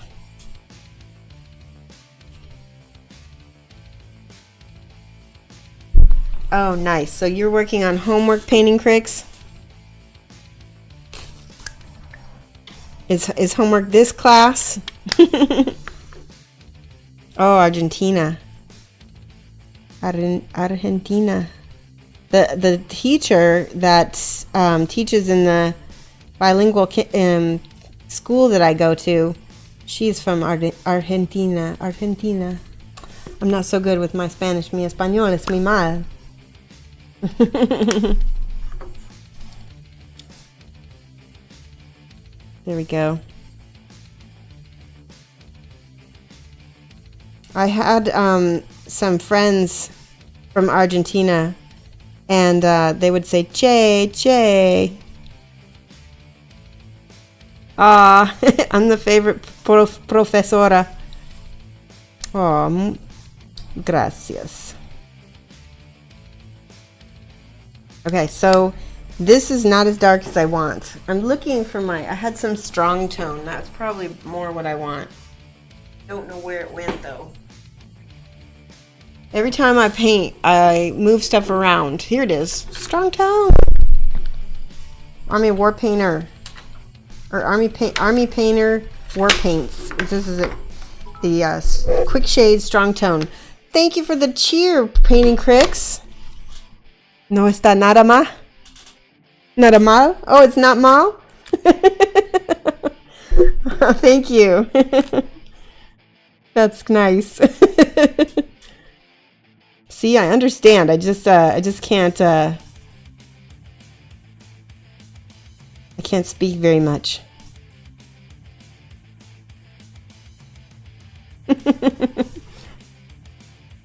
Oh, nice. So you're working on homework painting, Cricks? Is homework this class? Oh, Argentina. Argentina. The teacher that teaches in the bilingual school that I go to, she's from Argentina. Argentina. I'm not so good with my Spanish. Mi español es muy mal. There we go. I had some friends from Argentina, and they would say "che, che." I'm the favorite profesora. Oh, gracias. Okay, so this is not as dark as I want. I'm looking for I had some strong tone. That's probably more what I want. Don't know where it went though. Every time I paint, I move stuff around. Here it is. Strong tone. Army War Painter. Or Army Painter War Paints. This is it. The Quick Shade Strong Tone. Thank you for the cheer, Painting Cricks. No está nada mal. Nada mal? Oh, it's not mal? Thank you. That's nice. See, I understand. I just can't I can't speak very much.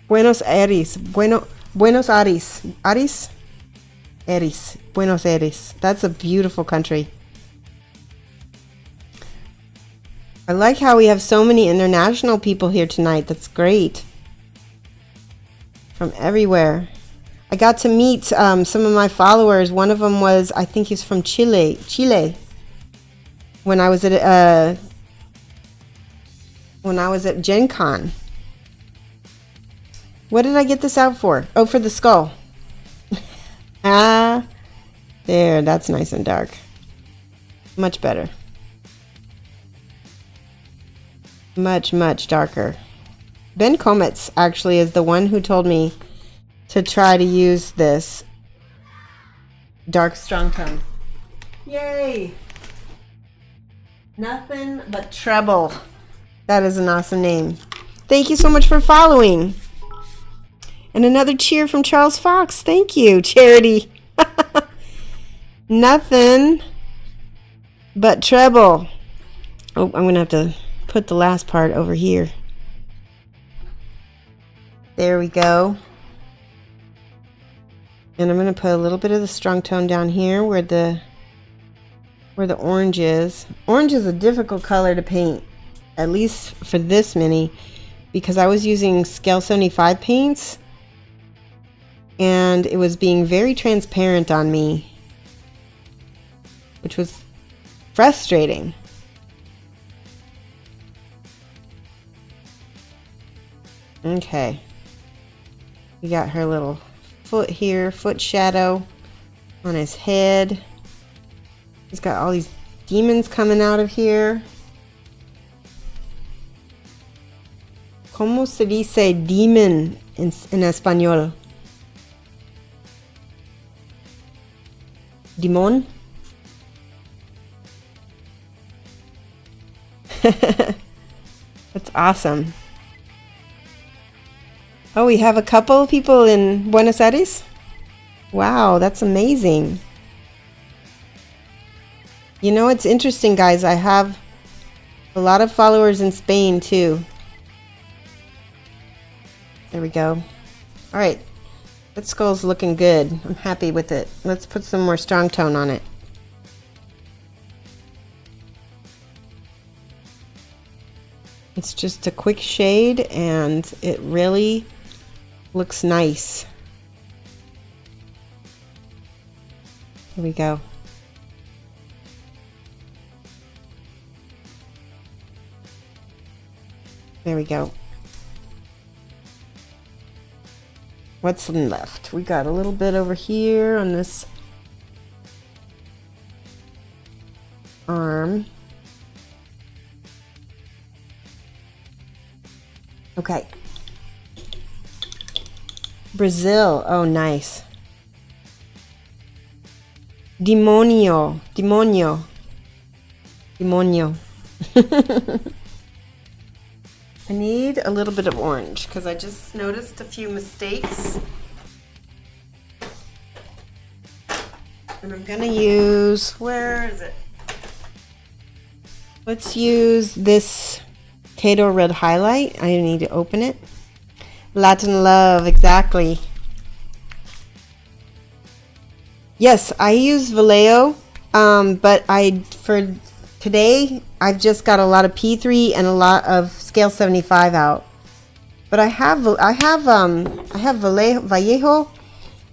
Buenos Aires. Buenos Aires. Aires? Aires. Buenos Aires. That's a beautiful country. I like how we have so many international people here tonight. That's great. From everywhere. I got to meet some of my followers. One of them was, I think he's from Chile. When I was at Gen Con. What did I get this out for? Oh, for the skull. There, that's nice and dark. Much better. Much, much darker. Ben Comets actually is the one who told me to try to use this dark strong tone. Yay! Nothing but trouble. That is an awesome name. Thank you so much for following. And another cheer from Charles Fox. Thank you, Charity. Nothing but trouble. Oh, I'm going to have to put the last part over here. There we go. And I'm going to put a little bit of the strong tone down here where the orange is. Orange is a difficult color to paint, at least for this mini, because I was using Scale 75 paints and it was being very transparent on me, which was frustrating. Okay. We got her little foot here, foot shadow on his head. He's got all these demons coming out of here. ¿Cómo se dice demon en español? Demon? That's awesome. Oh, we have a couple of people in Buenos Aires? Wow, that's amazing. You know, it's interesting, guys. I have a lot of followers in Spain, too. There we go. All right. That skull's looking good. I'm happy with it. Let's put some more strong tone on it. It's just a quick shade and it really looks nice. Here we go. There we go. What's left? We got a little bit over here on this arm. Okay. Brazil. Oh, nice. Demonio. Demonio. Demonio. I need a little bit of orange because I just noticed a few mistakes. And I'm gonna use, where is it? Let's use this Kato Red highlight. I need to open it. Latin Love, exactly. Yes, I use Vallejo, but for today I've just got a lot of P3 and a lot of scale 75 out. But I have Vallejo,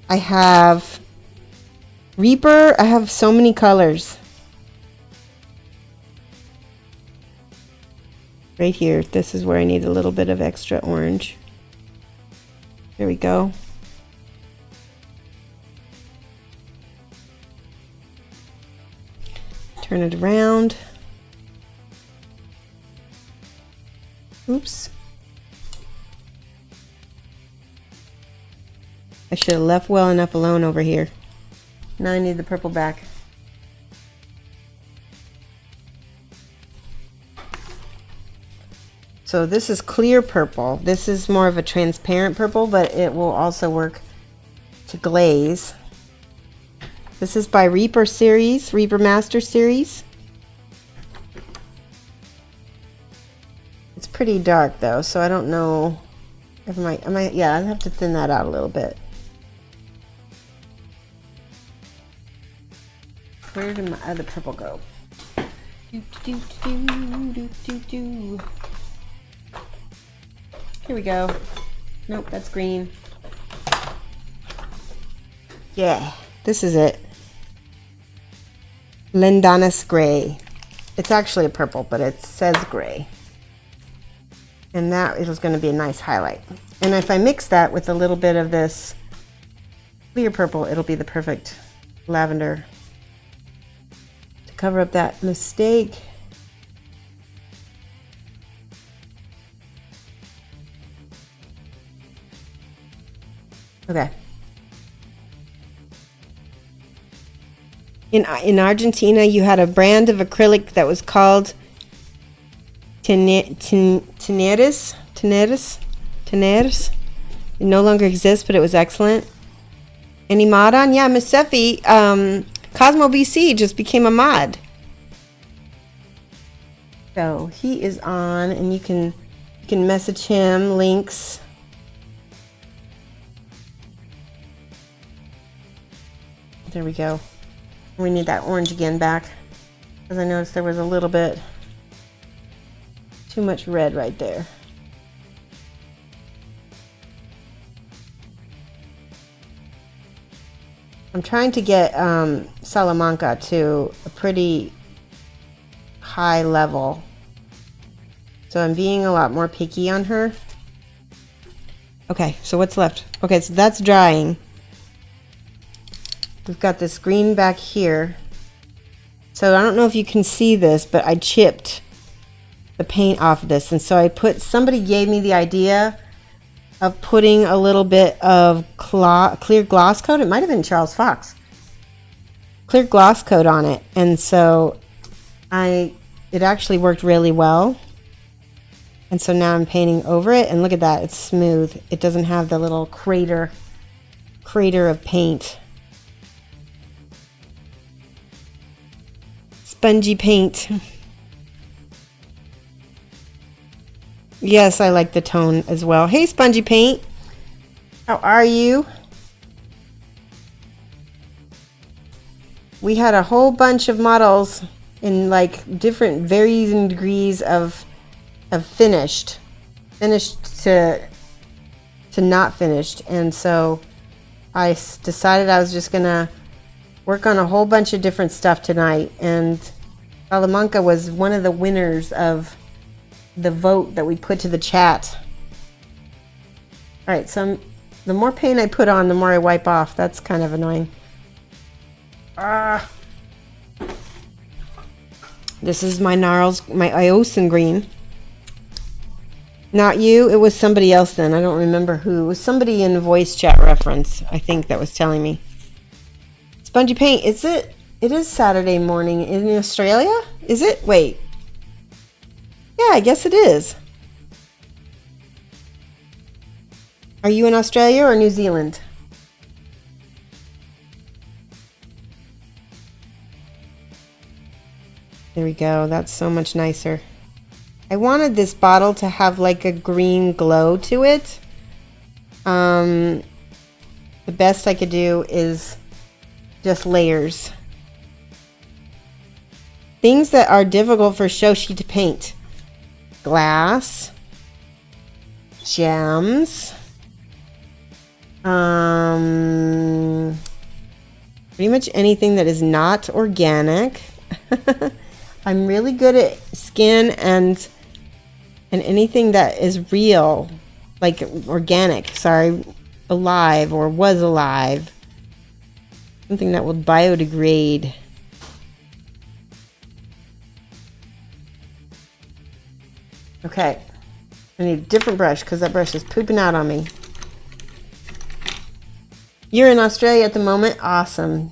I have Reaper, I have so many colors. Right here, this is where I need a little bit of extra orange. There we go. Turn it around. Oops. I should have left well enough alone over here. Now I need the purple back. So this is clear purple. This is more of a transparent purple, but it will also work to glaze. This is by Reaper series, Reaper Master series. It's pretty dark though, so I don't know if I might, yeah, I'll have to thin that out a little bit. Where did my other purple go? Here we go. Nope, that's green. Yeah, this is it. Lindanus Gray. It's actually a purple, but it says gray. And that is going to be a nice highlight. And if I mix that with a little bit of this clear purple, it'll be the perfect lavender to cover up that mistake. Okay. In Argentina, you had a brand of acrylic that was called Teneris. It no longer exists, but it was excellent. Any mod on? Yeah, Miss Seffi, Cosmo BC just became a mod. So he is on, and you can message him links. There we go. We need that orange again back, because I noticed there was a little bit too much red right there. I'm trying to get Salamanca to a pretty high level, so I'm being a lot more picky on her. Okay, so what's left? Okay, so that's drying. We've got this green back here. So I don't know if you can see this, but I chipped the paint off of this. And so somebody gave me the idea of putting a little bit of clear gloss coat. It might have been Charles Fox. Clear gloss coat on it. And so it actually worked really well. And so now I'm painting over it. And look at that, it's smooth. It doesn't have the little crater of paint. Spongy paint. Yes, I like the tone as well. Hey, Spongy Paint. How are you? We had a whole bunch of models in like different varying degrees of of finished to not finished. And so I decided I was just gonna work on a whole bunch of different stuff tonight, and Salamanca was one of the winners of the vote that we put to the chat. All right, so the more paint I put on, the more I wipe off. That's kind of annoying. This is my Iosin green. Not you, it was somebody else then. I don't remember who. It was somebody in the voice chat reference, I think, that was telling me. Spongy paint, is it? It is Saturday morning in Australia? Is it? Wait. Yeah, I guess it is. Are you in Australia or New Zealand? There we go. That's so much nicer. I wanted this bottle to have like a green glow to it. The best I could do is just layers. Things that are difficult for Shoshie to paint. Glass. Gems. Pretty much anything that is not organic. I'm really good at skin and anything that is real, like organic, sorry, alive or was alive. Something that will biodegrade. Okay, I need a different brush because that brush is pooping out on me. You're in Australia at the moment? Awesome.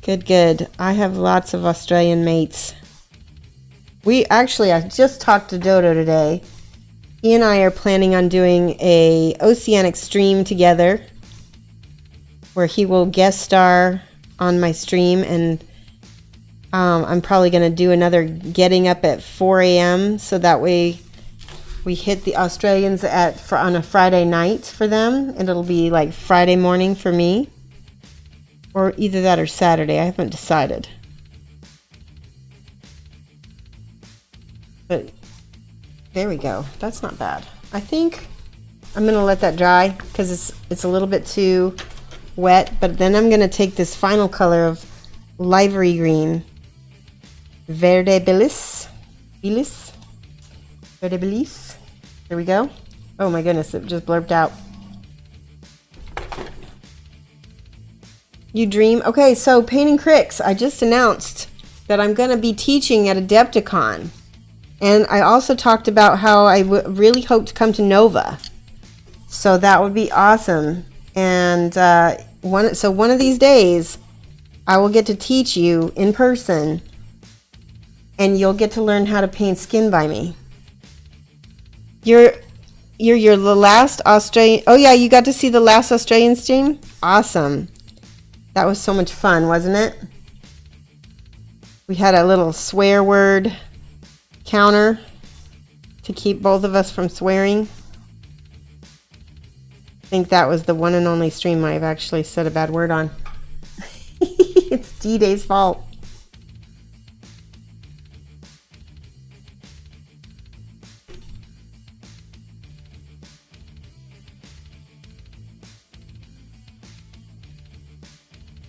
Good, good. I have lots of Australian mates. I just talked to Dodo today. He and I are planning on doing a oceanic stream together where he will guest star on my stream, and I'm probably going to do another getting up at 4 a.m. so that way we hit the Australians on a Friday night for them, and it'll be like Friday morning for me. Or either that or Saturday. I haven't decided. But there we go. That's not bad. I think I'm going to let that dry because it's a little bit too wet. But then I'm going to take this final color of livery green. Verde Bilis. Verde Bilis. There we go. Oh my goodness, it just blurped out. You dream. Okay, so painting cricks. I just announced that I'm going to be teaching at Adepticon. And I also talked about how I really hope to come to Nova. So that would be awesome. And one of these days, I will get to teach you in person. And you'll get to learn how to paint skin by me. You're the last Australian. Oh yeah, you got to see the last Australian stream? Awesome. That was so much fun, wasn't it? We had a little swear word counter to keep both of us from swearing. I think that was the one and only stream I've actually said a bad word on. It's D-Day's fault.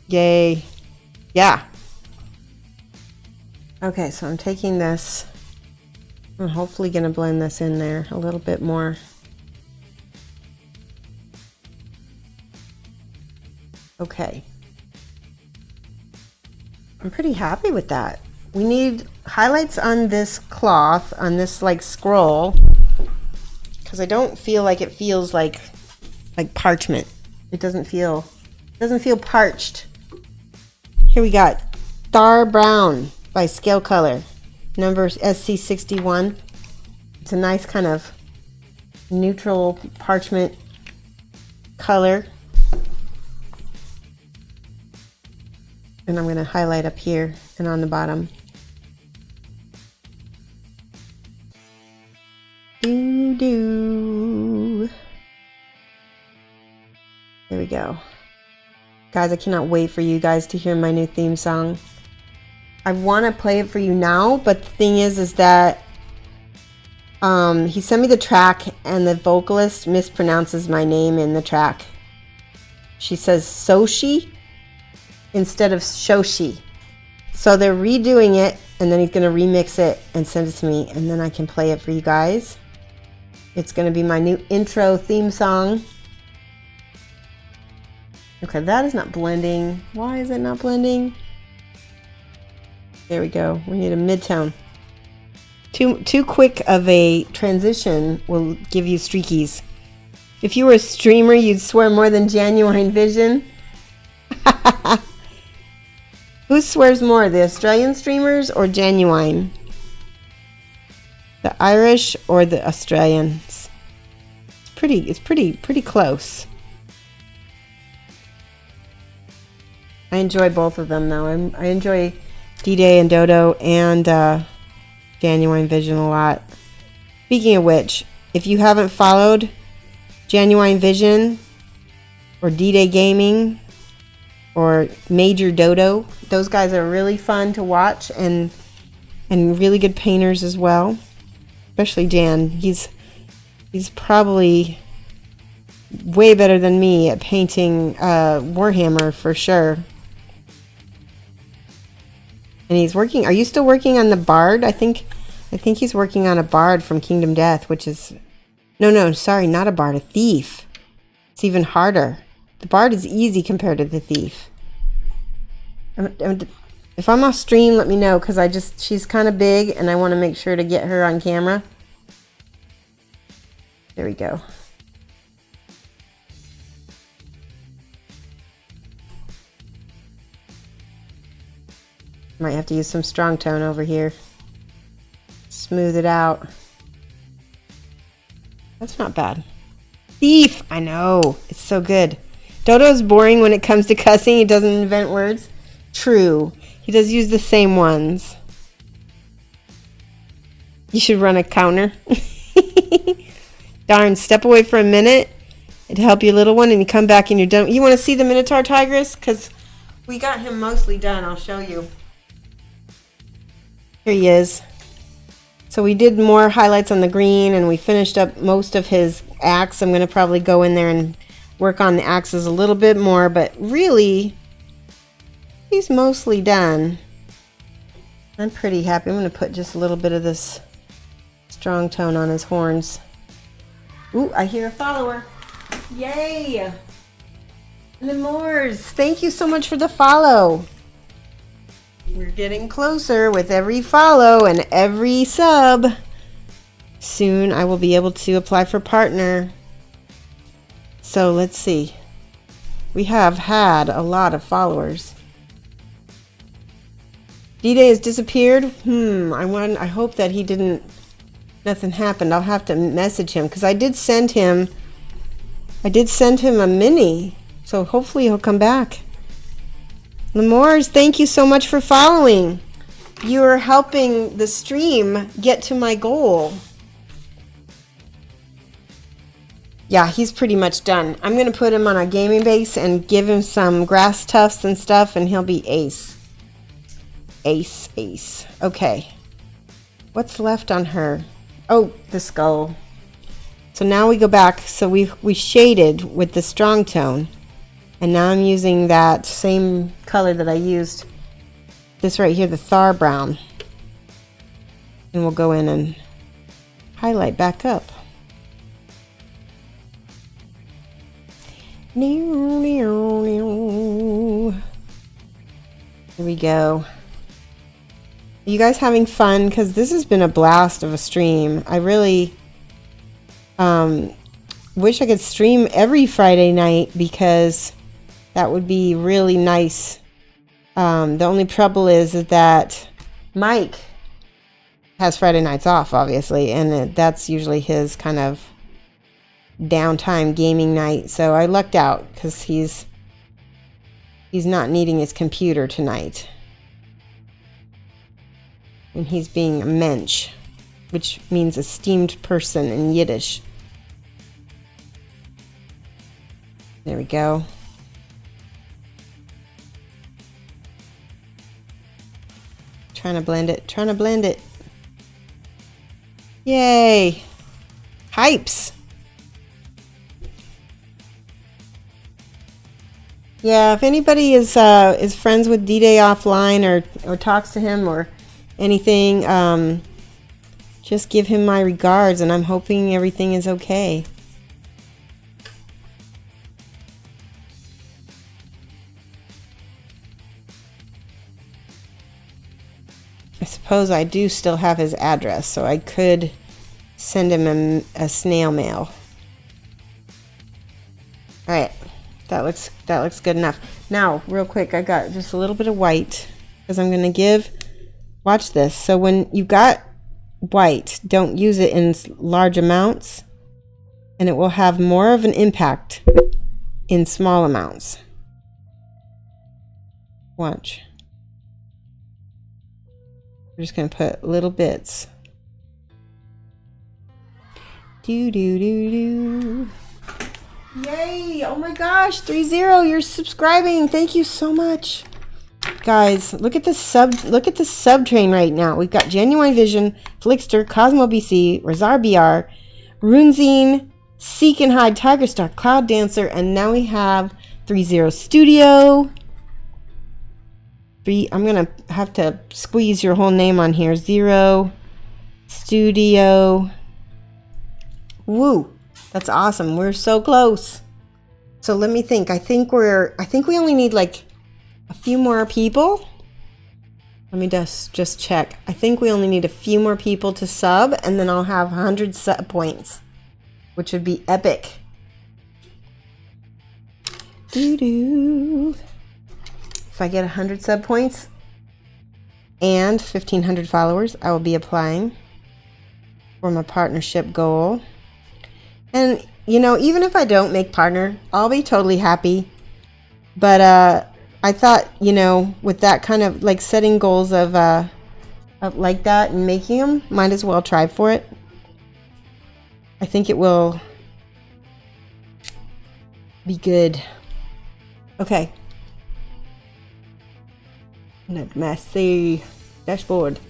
Yay. Yeah. Okay, so I'm taking this. I'm hopefully going to blend this in there a little bit more. Okay. I'm pretty happy with that. We need highlights on this cloth, on this like scroll, because I don't feel like it feels like parchment. It doesn't feel parched. Here we got Star Brown by Scale Color, number SC61. It's a nice kind of neutral parchment color. And I'm going to highlight up here and on the bottom. There we go. Guys, I cannot wait for you guys to hear my new theme song. I want to play it for you now, but the thing is that He sent me the track, and the vocalist mispronounces my name in the track. She says Shoshie instead of Shoshie. So they're redoing it, and then he's going to remix it and send it to me, and then I can play it for you guys. It's going to be my new intro theme song. Okay, that is not blending. Why is it not blending? There we go. We need a midtone. Too quick of a transition will give you streakies. If you were a streamer, you'd swear more than Genuine Vision. Who swears more, the Australian streamers or Genuine? The Irish or the Australians? It's pretty close. I enjoy both of them though. I enjoy D-Day and Dodo and Genuine Vision a lot. Speaking of which, if you haven't followed Genuine Vision or D-Day Gaming or Major Dodo, those guys are really fun to watch and really good painters as well. Especially Jan. He's probably way better than me at painting Warhammer for sure. And he's working. Are you still working on the Bard? I think he's working on a Bard from Kingdom Death, which is no, sorry, not a Bard, a Thief. It's even harder. The Bard is easy compared to the Thief. If I'm off stream, let me know, because she's kind of big, and I want to make sure to get her on camera. There we go. Might have to use some strong tone over here. Smooth it out. That's not bad. Thief! I know. It's so good. Dodo's boring when it comes to cussing. He doesn't invent words. True. He does use the same ones. You should run a counter. Darn, step away for a minute. It'd help your little one, and you come back and you're done. You want to see the Minotaur Tigress? Because we got him mostly done. I'll show you. Here he is. So we did more highlights on the green, and we finished up most of his axe. I'm going to probably go in there and work on the axes a little bit more, but really, he's mostly done. I'm pretty happy. I'm going to put just a little bit of this strong tone on his horns. Ooh, I hear a follower. Yay! Lemurs, thank you so much for the follow. We're getting closer with every follow and every sub. Soon I will be able to apply for partner. So let's see. We have had a lot of followers. D-Day has disappeared. I hope that he didn't. Nothing happened. I'll have to message him because I did send him a mini. So hopefully he'll come back. Lemurs, thank you so much for following. You are helping the stream get to my goal. Yeah, he's pretty much done. I'm going to put him on a gaming base and give him some grass tufts and stuff, and he'll be ace. Ace. Okay. What's left on her? Oh, the skull. So now we go back. So we shaded with the strong tone. And now I'm using that same color that I used. This right here, the Thar Brown. And we'll go in and highlight back up. Here we go. Are you guys having fun? Because this has been a blast of a stream. I really wish I could stream every Friday night because that would be really nice. The only trouble is that Mike has Friday nights off, obviously, and that's usually his kind of downtime gaming night. So I lucked out because he's not needing his computer tonight. And he's being a mensch, which means esteemed person in Yiddish. There we go. Trying to blend it. Yay. Hypes. Yeah, if anybody is friends with D-Day offline or talks to him or anything, just give him my regards, and I'm hoping everything is okay. I suppose I do still have his address, so I could send him a snail mail. All right, that looks good enough. Now, real quick, I got just a little bit of white because I'm gonna give. Watch this. So when you got white, don't use it in large amounts, and it will have more of an impact in small amounts. Watch. We're just gonna put little bits. Do do do do. Yay! Oh my gosh, 30, you're subscribing. Thank you so much. Guys, look at the sub train right now. We've got Genuine Vision, Flickster, Cosmo BC, Razar BR, Runezine, Seek and Hide, Tiger Star, Cloud Dancer, and now we have 30 Studio. I'm gonna have to squeeze your whole name on here. 0 Studio. Woo! That's awesome. We're so close. So let me think. I think we only need like a few more people. Let me just check. I think we only need a few more people to sub, and then I'll have 100 sub points, which would be epic. Doo-doo. If I get 100 sub points and 1,500 followers, I will be applying for my partnership goal. And, you know, even if I don't make partner, I'll be totally happy. But I thought, you know, with that kind of, like, setting goals of like that and making them, might as well try for it. I think it will be good. Okay. Messy dashboard.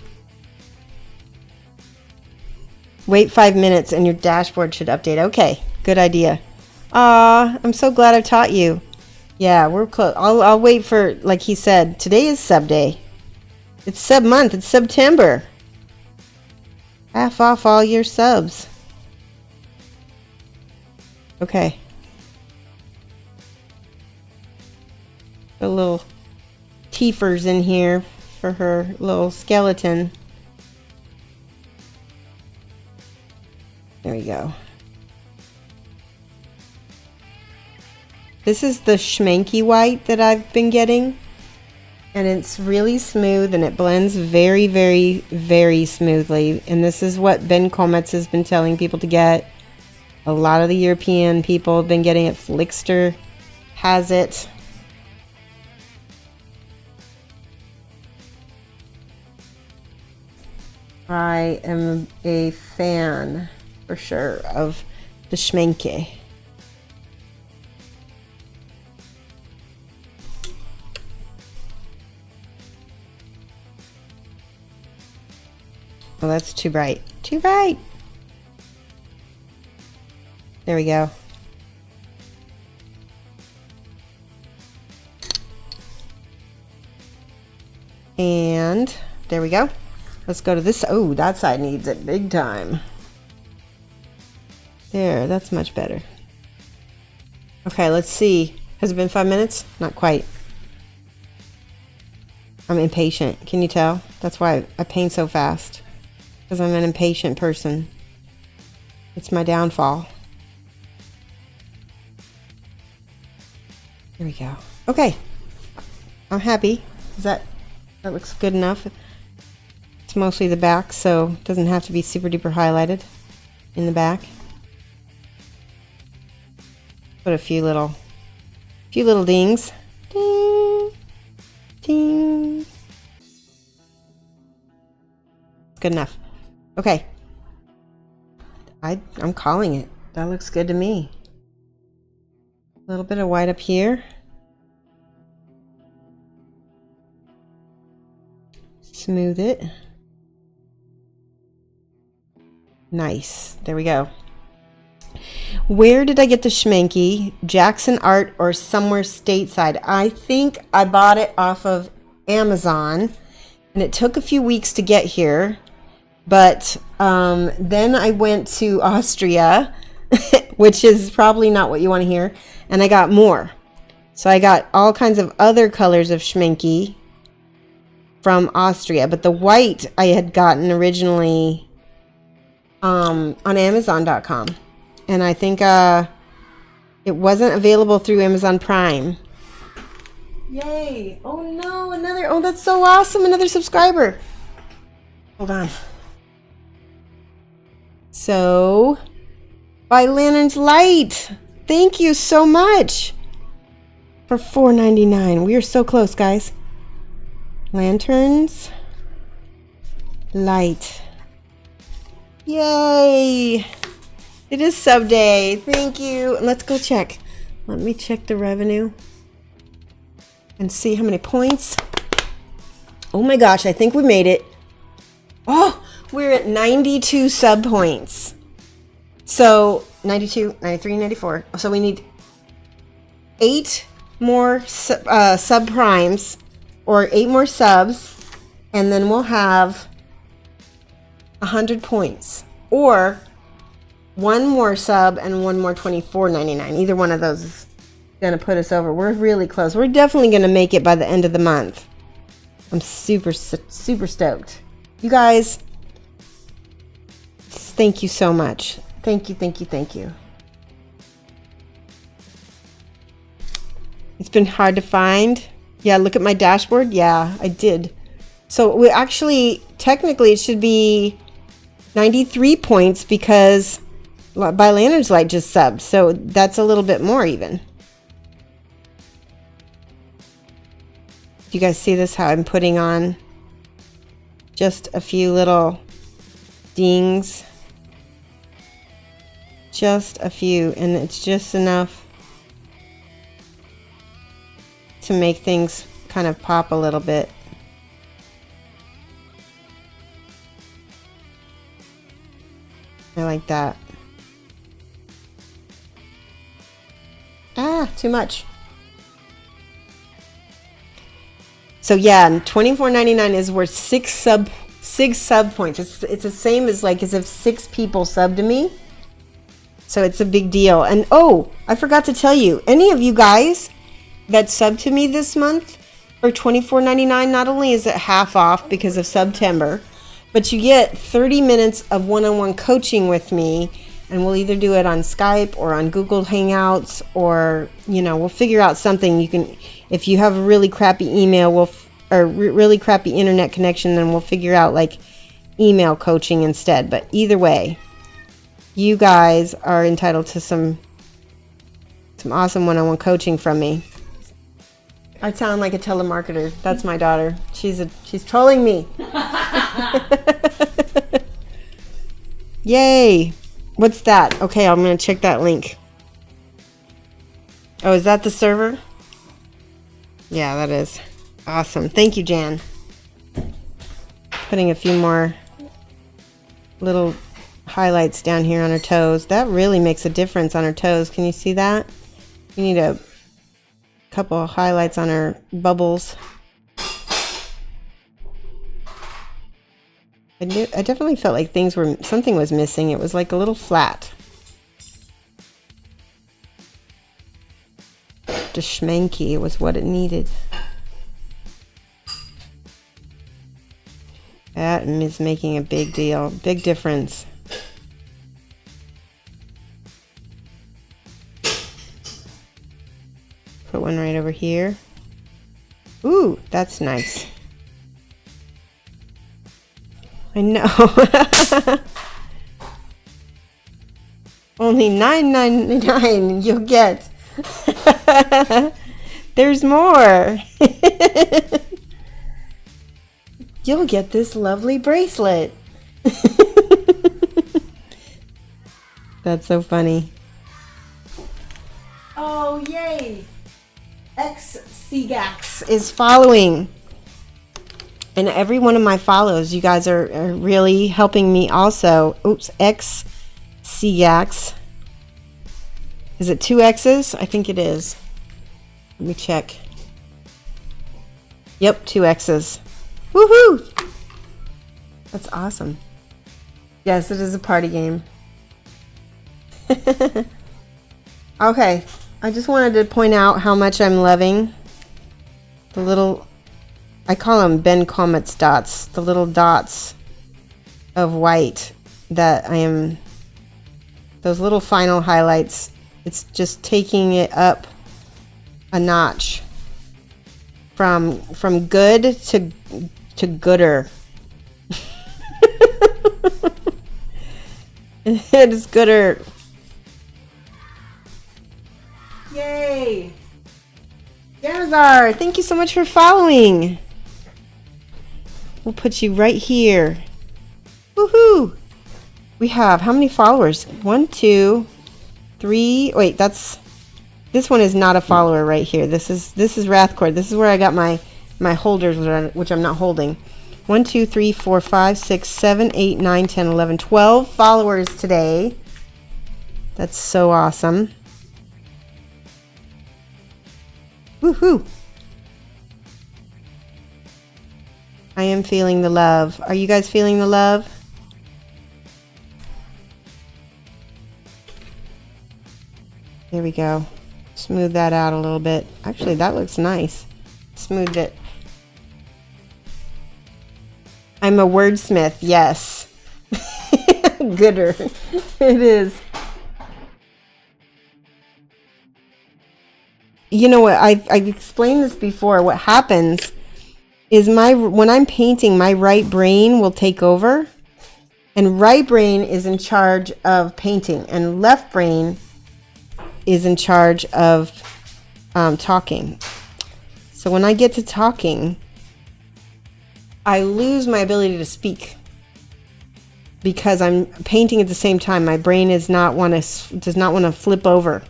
Wait 5 minutes and your dashboard should update. Okay, good idea. I'm so glad I taught you. Yeah, we're close. I'll wait for, like he said, today is sub day. It's sub month. It's September. Half off all your subs. Okay. A little teefers in here for her little skeleton. There we go. This is the Schminke White that I've been getting. And it's really smooth and it blends very, very, very smoothly. And this is what Ben Kometz has been telling people to get. A lot of the European people have been getting it. Flickster has it. I am a fan, for sure, of the Schminke. Oh, that's too bright. Too bright! There we go. And there we go. Let's go to this. Oh, that side needs it big time. There, that's much better. Okay, let's see. Has it been 5 minutes? Not quite. I'm impatient. Can you tell? That's why I paint so fast. Because I'm an impatient person. It's my downfall. There we go. Okay. I'm happy. That looks good enough. It's mostly the back, so it doesn't have to be super duper highlighted in the back. Put a few little dings. Ding, ding. Good enough. Okay. I'm calling it. That looks good to me. A little bit of white up here. Smooth it. Nice. There we go. Where did I get the Schminke? Jackson Art or somewhere stateside? I think I bought it off of Amazon, and it took a few weeks to get here. But then I went to Austria, which is probably not what you want to hear, and I got more. So I got all kinds of other colors of Schminke from Austria, but the white I had gotten originally on Amazon.com. And I think it wasn't available through Amazon Prime. Yay! Oh no, another, oh that's so awesome, another subscriber. Hold on. So, by Lantern's Light, thank you so much for $4.99. We are so close, guys. Lantern's Light. Yay! It is sub day. Thank you. Let's go check. Let me check the revenue and see how many points. Oh my gosh, I think we made it. Oh, we're at 92 sub points. So 92, 93, 94. So we need 8 more sub primes or 8 more subs, and then we'll have 100 points. Or 1 more sub and 1 more $24.99. Either one of those is going to put us over. We're really close. We're definitely going to make it by the end of the month. I'm super stoked. You guys, thank you so much. Thank you, thank you, thank you. It's been hard to find. Yeah, look at my dashboard. Yeah, I did. So we actually, technically, it should be 93 points because by Lantern's Light just subbed. So that's a little bit more even. Do you guys see this? How I'm putting on just a few little dings. Just a few, and it's just enough to make things kind of pop a little bit. I like that. Ah, too much. So yeah, $24.99 is worth 6 sub points. It's the same as like as if 6 people subbed to me. So it's a big deal. And oh, I forgot to tell you, any of you guys that subbed to me this month for $24.99, not only is it half off because of September, but you get 30 minutes of one-on-one coaching with me, and we'll either do it on Skype or on Google Hangouts, or, you know, we'll figure out something. You can, if you have a really crappy email, really crappy internet connection, then we'll figure out like email coaching instead. But either way, you guys are entitled to some awesome one-on-one coaching from me. I sound like a telemarketer. That's my daughter. She's trolling me. Yay. What's that? Okay, I'm going to check that link. Oh, is that the server? Yeah, that is. Awesome. Thank you, Jan. Putting a few more little highlights down here on her toes. That really makes a difference on her toes. Can you see that? You need a couple of highlights on her bubbles. I definitely felt like something was missing. It was like a little flat. The Schminke was what it needed. That is making a big deal, big difference. Put one right over here. Ooh, that's nice. I know. Only $9.99 you'll get. There's more. You'll get this lovely bracelet. That's so funny. Oh, yay. XCGAX is following. And every one of my follows, you guys are really helping me also. Oops, X CX. Is it 2 X's? I think it is. Let me check. Yep, 2 X's. Woohoo! That's awesome. Yes, it is a party game. Okay, I just wanted to point out how much I'm loving the little, I call them Ben Comet's dots, the little dots of white that I am, those little final highlights. It's just taking it up a notch from good to gooder. It is gooder. Yay! Yanazar, thank you so much for following. We'll put you right here. Woohoo! We have how many followers? 1, 2, 3. Wait, this one is not a follower right here. This is Wrathcord. This is where I got my holders, which I'm not holding. 1, 2, 3, 4, 5, 6, 7, 8, 9, 10, 11, 12 followers today. That's so awesome. Woohoo! I am feeling the love. Are you guys feeling the love? There we go. Smooth that out a little bit. Actually, that looks nice. Smoothed it. I'm a wordsmith, yes. Gooder. It is. You know what? I've explained this before. What happens is when I'm painting, my right brain will take over. And right brain is in charge of painting. And left brain is in charge of talking. So when I get to talking, I lose my ability to speak because I'm painting at the same time. My brain does not want to flip over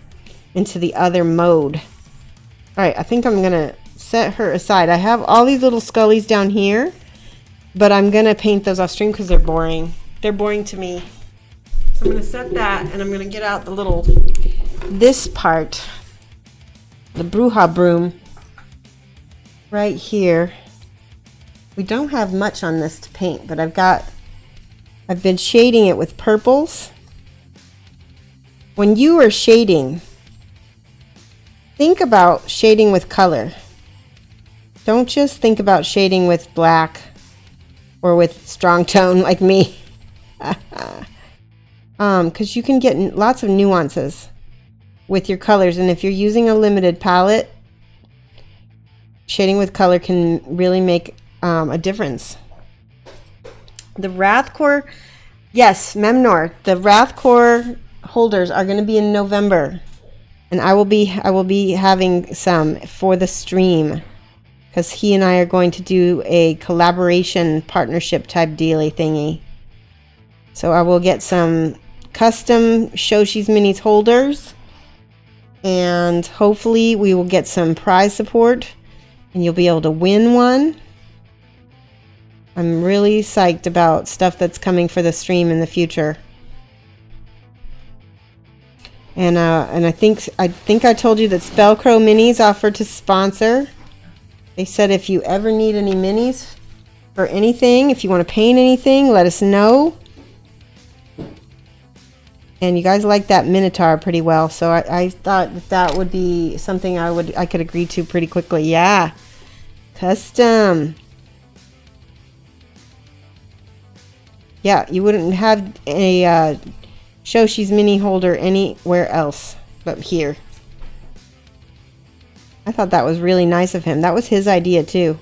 into the other mode. All right, I think I'm gonna set her aside. I have all these little scullies down here, but I'm gonna paint those off stream because they're boring. They're boring to me. So I'm gonna set that, and I'm gonna get out this part, the Bruja broom, right here. We don't have much on this to paint, but I've been shading it with purples. When you are shading, think about shading with color. Don't just think about shading with black or with strong tone like me. Because you can get lots of nuances with your colors, and if you're using a limited palette, shading with color can really make a difference. The Wrathcore, yes, Memnor, the Wrathcore holders are going to be in November, and I will be having some for the stream because he and I are going to do a collaboration partnership type dealy thingy. So I will get some custom Shoshie's Minis holders, and hopefully we will get some prize support and you'll be able to win one. I'm really psyched about stuff that's coming for the stream in the future. And I think I told you that Spellcrow Minis offered to sponsor. They said if you ever need any minis for anything, if you want to paint anything, let us know. And you guys like that Minotaur pretty well, so I thought that would be something I could agree to pretty quickly. Yeah, custom. Yeah, you wouldn't have a Shoshie's mini holder anywhere else but here. I thought that was really nice of him. That was his idea too.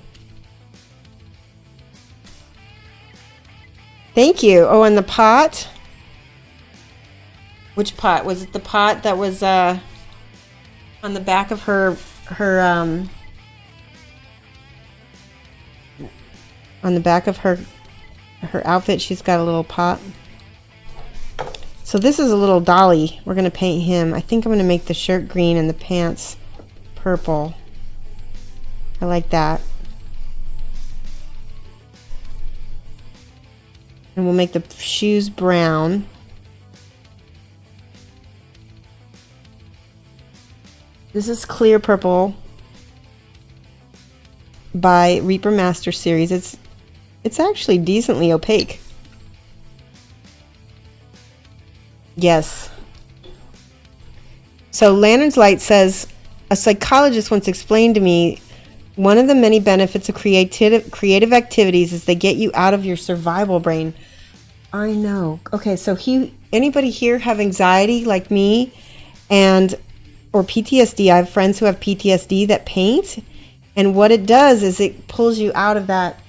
Thank you. Oh, and the pot. Which pot? Was it the pot that was on the back of her on the back of her outfit? She's got a little pot. So this is a little dolly. We're gonna paint him. I think I'm gonna make the shirt green and the pants purple. I like that. And we'll make the shoes brown. This is Clear Purple by Reaper Master Series. It's actually decently opaque. Yes. So Lantern's Light says, a psychologist once explained to me, one of the many benefits of creative activities is they get you out of your survival brain. I know. Okay, so anybody here have anxiety like me or PTSD? I have friends who have PTSD that paint, and what it does is it pulls you out of that.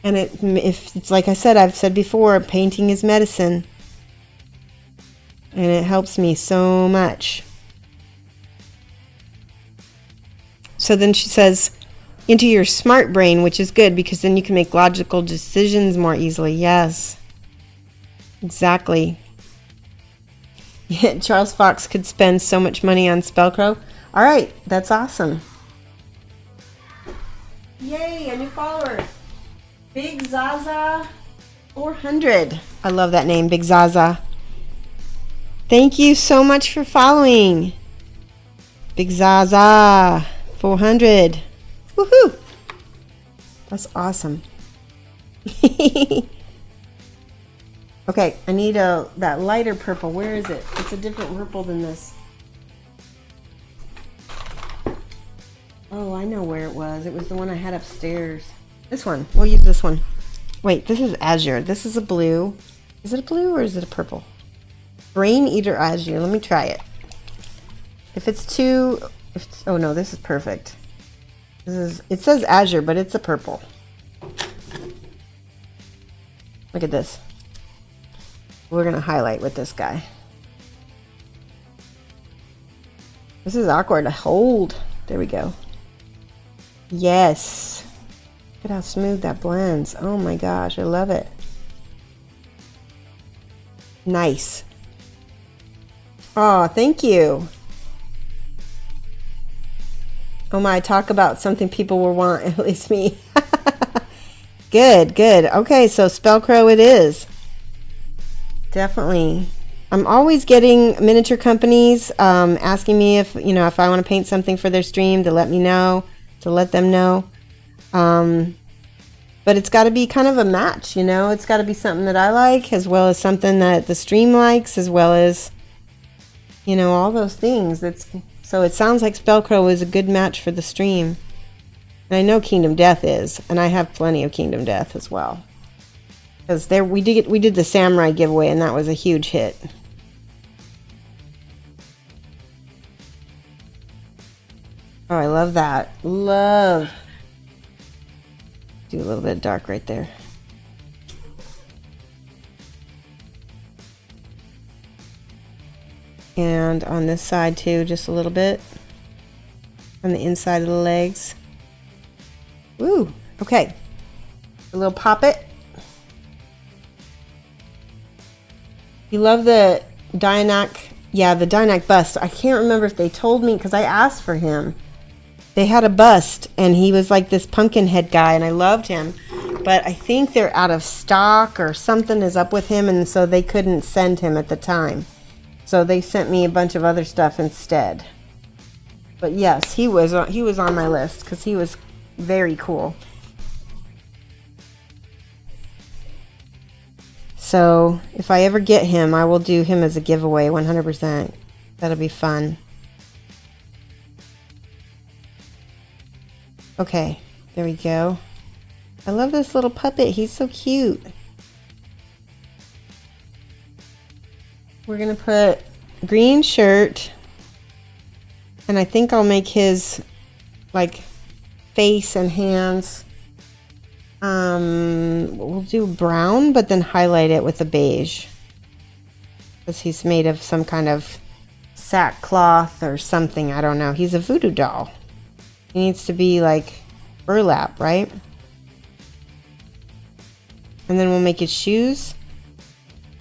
And if it's like I said, I've said before, painting is medicine. And it helps me so much. So then she says, into your smart brain, which is good because then you can make logical decisions more easily. Yes, exactly. Yeah, Charles Fox could spend so much money on Spellcrow. All right, that's awesome. Yay, a new follower. Big Zaza 400. I love that name, Big Zaza. Thank you so much for following. Big Zaza 400. Woohoo! That's awesome. Okay, I need that lighter purple. Where is it? It's a different purple than this. Oh, I know where it was. It was the one I had upstairs. This one. We'll use this one. Wait, this is azure. This is a blue. Is it a blue or is it a purple? Brain Eater Azure. Let me try it. If it's too... oh no, this is perfect. It says azure, but it's a purple. Look at this. We're going to highlight with this guy. This is awkward to hold. There we go. Yes. Look at how smooth that blends. Oh my gosh, I love it. Nice. Oh, thank you. Oh my, talk about something people will want, at least me. Good, good. Okay, so Spellcrow it is. Definitely. I'm always getting miniature companies asking me if I want to paint something for their stream, to let me know, to let them know. But it's got to be kind of a match, It's got to be something that I like, as well as something that the stream likes, as well as, all those things. So it sounds like Spellcrow is a good match for the stream. And I know Kingdom Death is, and I have plenty of Kingdom Death as well. Because we did the Samurai giveaway, and that was a huge hit. Oh, I love that. Love. Do a little bit of dark right there. And on this side too, just a little bit. On the inside of the legs. Woo! Okay. A little poppet. You love the Dianac. Yeah, the Dianac bust. I can't remember if they told me, because I asked for him. They had a bust, and he was like this pumpkin head guy, and I loved him. But I think they're out of stock, or something is up with him, and so they couldn't send him at the time. So they sent me a bunch of other stuff instead. But yes, he was on my list because he was very cool. So if I ever get him, I will do him as a giveaway 100%. That'll be fun. Okay, there we go. I love this little puppet. He's so cute. We're going to put green shirt, and I think I'll make his like face and hands. We'll do brown, but then highlight it with a beige, because he's made of some kind of sackcloth or something. I don't know. He's a voodoo doll. He needs to be like burlap, right? And then we'll make his shoes.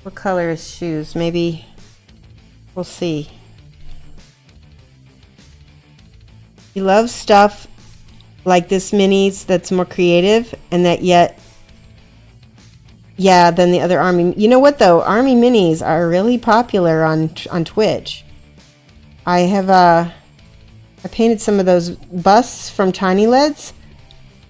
What color is shoes? Maybe we'll see. He loves stuff like this minis that's more creative and that yet Yeah, than the other Army. You know what though? Army minis are really popular on Twitch. I have I painted some of those busts from Tiny Leads,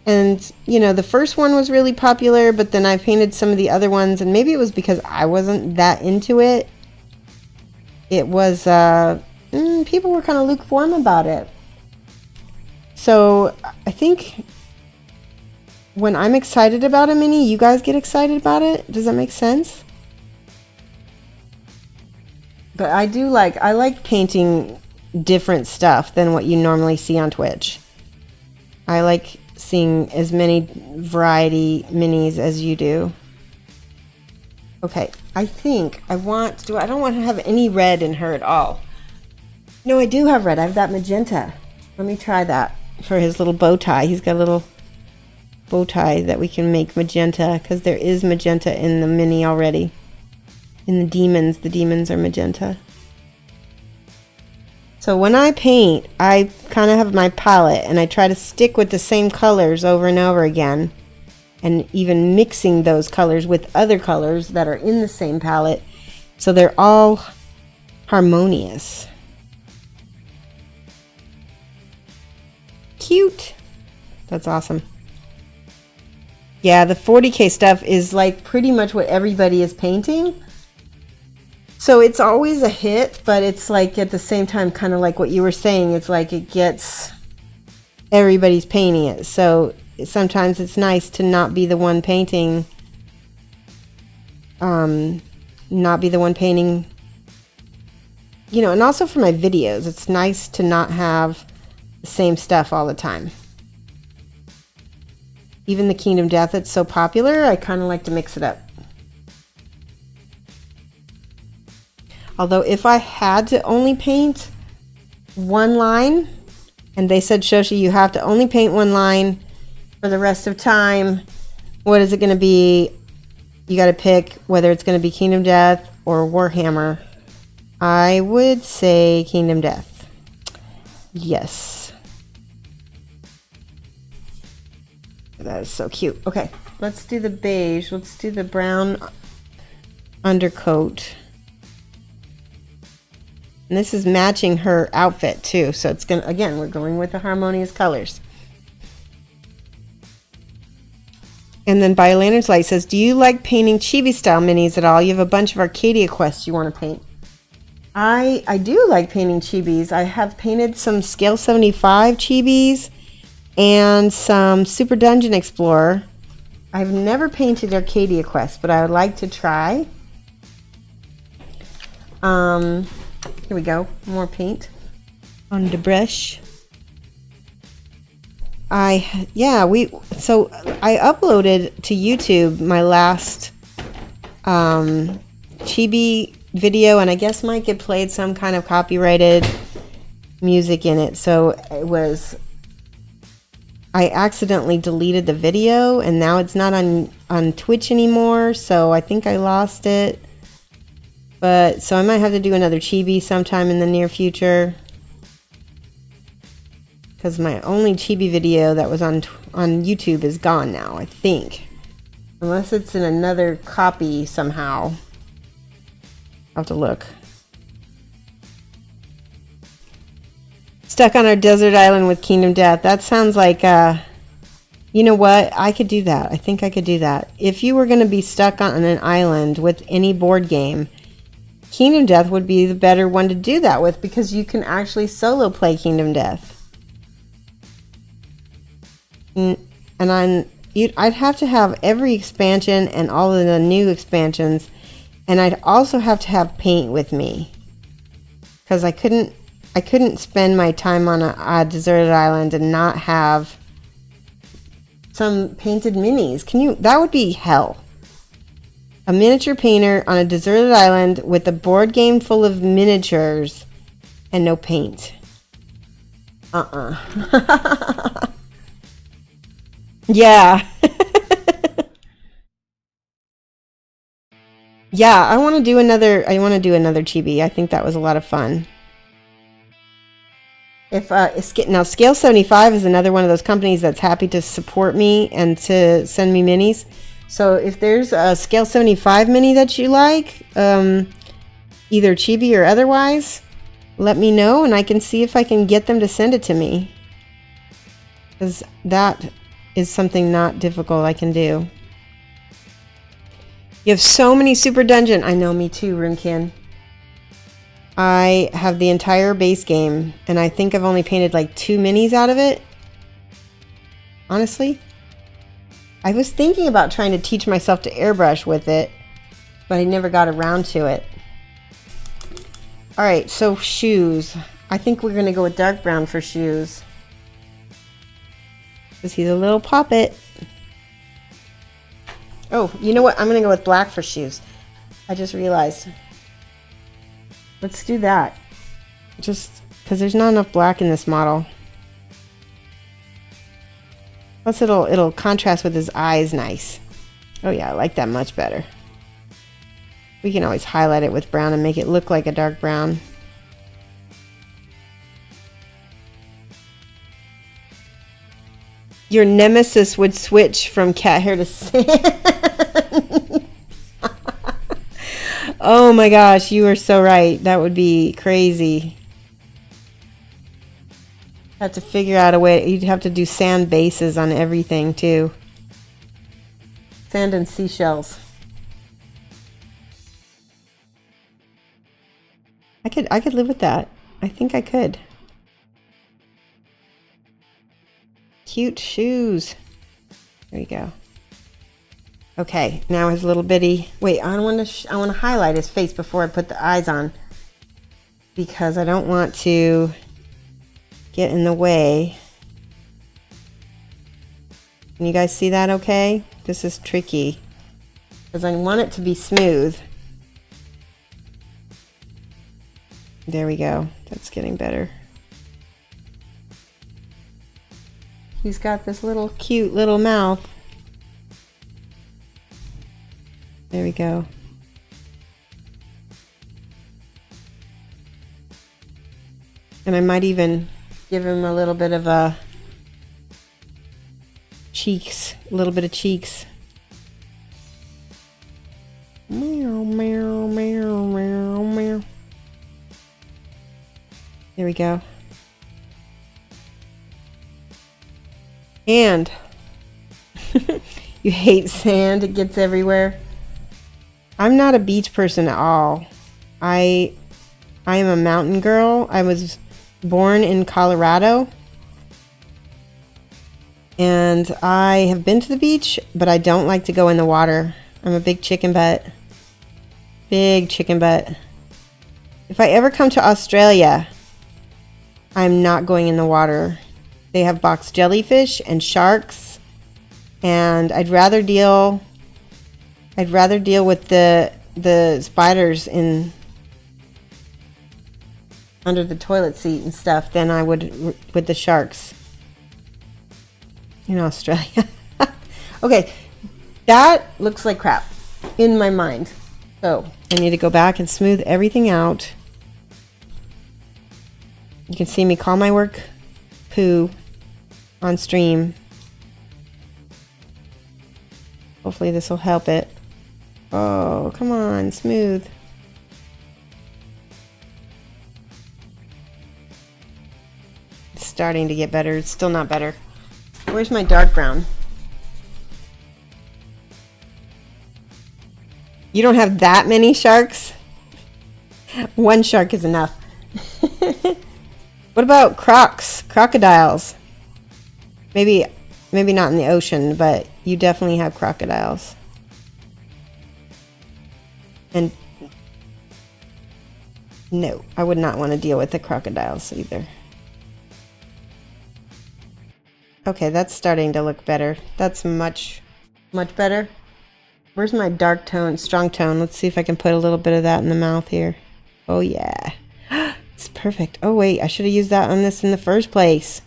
and you know the first one was really popular, but then I painted some of the other ones, and maybe it was because I wasn't that into it. It was people were kind of lukewarm about it. So I think when I'm excited about a mini, you guys get excited about it. Does that make sense? But I like painting different stuff than what you normally see on Twitch. I like seeing as many variety minis as you do. Okay, I think I don't want to have any red in her at all. No, I do have red. I have that magenta. Let me try that for his little bow tie. He's got a little bow tie that we can make magenta, because there is magenta in the mini already. In the demons are magenta. So when I paint, I kind of have my palette and I try to stick with the same colors over and over again, and even mixing those colors with other colors that are in the same palette, so they're all harmonious. Cute. That's awesome. Yeah, the 40K stuff is like pretty much what everybody is painting. So it's always a hit, but it's like at the same time kind of like what you were saying. It's like it gets everybody's painting it. So sometimes it's nice to not be the one painting. Not be the one painting. You know, and also for my videos, it's nice to not have the same stuff all the time. Even the Kingdom Death that's so popular, I kind of like to mix it up. Although if I had to only paint one line, and they said, Shoshie, you have to only paint one line for the rest of time, what is it going to be? You got to pick whether it's going to be Kingdom Death or Warhammer. I would say Kingdom Death. Yes. That is so cute. Okay, let's do the beige. Let's do the brown undercoat. And this is matching her outfit too. So it's gonna, again, we're going with the harmonious colors. And then Bio-Lantern's Light says, do you like painting chibi style minis at all? You have a bunch of Arcadia quests you want to paint. I do like painting chibis. I have painted some scale 75 chibis and some Super Dungeon Explorer. I've never painted Arcadia Quest, but I would like to try. Here we go, more paint on the brush. I uploaded to YouTube my last chibi video, and I guess Mike had played some kind of copyrighted music in it, so it was, I accidentally deleted the video, and now it's not on Twitch anymore, so I think I lost it. But so I might have to do another chibi sometime in the near future, because my only chibi video that was on YouTube is gone now, I think, unless it's in another copy somehow. I'll have to look. Stuck on our desert island with Kingdom Death. That sounds like, you know what? I could do that. I think I could do that. If you were going to be stuck on an island with any board game, Kingdom Death would be the better one to do that with, because you can actually solo play Kingdom Death. And I'd have to have every expansion and all of the new expansions, and I'd also have to have paint with me, because I couldn't spend my time on a deserted island and not have some painted minis. That would be hell. A miniature painter on a deserted island with a board game full of miniatures and no paint. Yeah. Yeah, I want to do another chibi. I think that was a lot of fun. Now Scale 75 is another one of those companies that's happy to support me and to send me minis. So if there's a scale 75 mini that you like, either chibi or otherwise, let me know and I can see if I can get them to send it to me. Because that is something not difficult I can do. You have so many super dungeon. I know, me too, Runkin. I have the entire base game, and I think I've only painted like 2 minis out of it. Honestly. I was thinking about trying to teach myself to airbrush with it, but I never got around to it. Alright, so shoes. I think we're going to go with dark brown for shoes. Because he's a little poppet. Oh, you know what? I'm going to go with black for shoes. I just realized. Let's do that. Just because there's not enough black in this model. Plus it'll contrast with his eyes nice. Oh yeah, I like that much better. We can always highlight it with brown and make it look like a dark brown. Your nemesis would switch from cat hair to sand. Oh my gosh, you are so right. That would be crazy. Have to figure out a way. You'd have to do sand bases on everything too. Sand and seashells. I could live with that. I think I could. Cute shoes. There you go. Okay, now his little bitty. Wait, I want to highlight his face before I put the eyes on, because I don't want to get in the way. Can you guys see that okay? This is tricky because I want it to be smooth. There we go. That's getting better. He's got this little cute little mouth. There we go. And I might even give him a little bit of a cheeks, a little bit of cheeks. Meow, meow, meow, meow, meow. There we go. And you hate sand, it gets everywhere. I'm not a beach person at all. I am a mountain girl. I was born in Colorado. And I have been to the beach, but I don't like to go in the water. I'm a big chicken butt. Big chicken butt. If I ever come to Australia, I'm not going in the water. They have box jellyfish and sharks. And I'd rather deal with the spiders in under the toilet seat and stuff than I would with the sharks in Australia. Okay, that looks like crap in my mind. So I need to go back and smooth everything out. You can see me call my work poo on stream. Hopefully this will help it. Oh, come on, smooth. It's starting to get better. It's still not better. Where's my dark brown? You don't have that many sharks? One shark is enough. What about crocodiles? Maybe not in the ocean, but you definitely have crocodiles. And no, I would not want to deal with the crocodiles either. Okay, that's starting to look better. That's much better. Where's my dark tone, strong tone? Let's see if I can put a little bit of that in the mouth here. Oh yeah. It's perfect. Oh wait, I should have used that on this in the first place.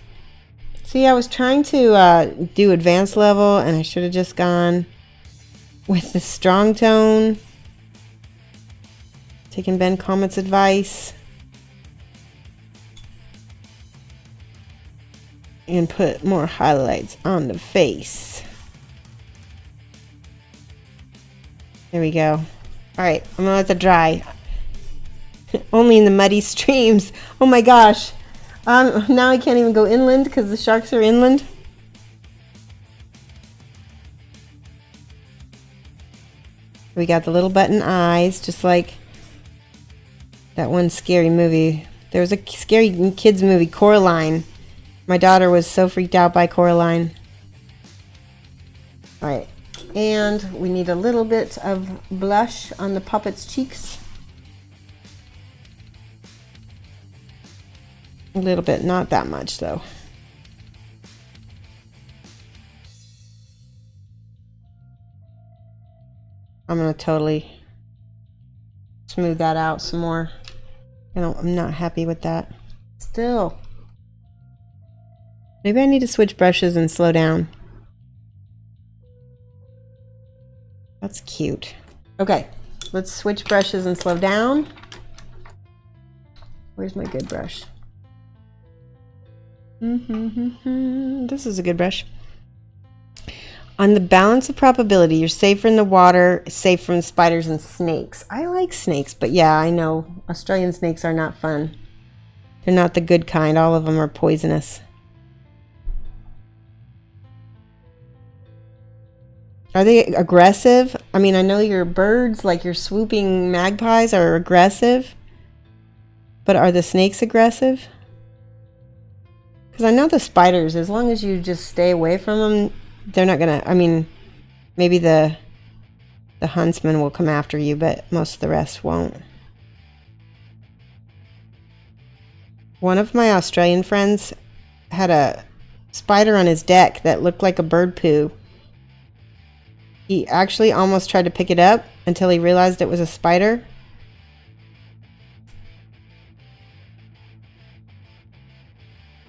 See, I was trying to do advanced level and I should have just gone with the strong tone. Taking Ben Comet's advice. And put more highlights on the face. There we go. All right, I'm gonna let that dry. Only in the muddy streams. Oh my gosh. Now I can't even go inland because the sharks are inland. We got the little button eyes, just like that one scary movie. There was a scary kids movie, Coraline. My daughter was so freaked out by Coraline. All right, and we need a little bit of blush on the puppet's cheeks. A little bit, not that much though. I'm gonna totally smooth that out some more. I'm not happy with that. Still. Maybe I need to switch brushes and slow down. That's cute. Okay, let's switch brushes and slow down. Where's my good brush? This is a good brush. On the balance of probability, you're safer in the water, safe from spiders and snakes. I like snakes, but yeah, I know Australian snakes are not fun. They're not the good kind. All of them are poisonous. Are they aggressive? I mean, I know your birds, like your swooping magpies, are aggressive. But are the snakes aggressive? Because I know the spiders, as long as you just stay away from them, they're not gonna, I mean, maybe the huntsman will come after you, but most of the rest won't. One of my Australian friends had a spider on his deck that looked like a bird poo. He actually almost tried to pick it up until he realized it was a spider.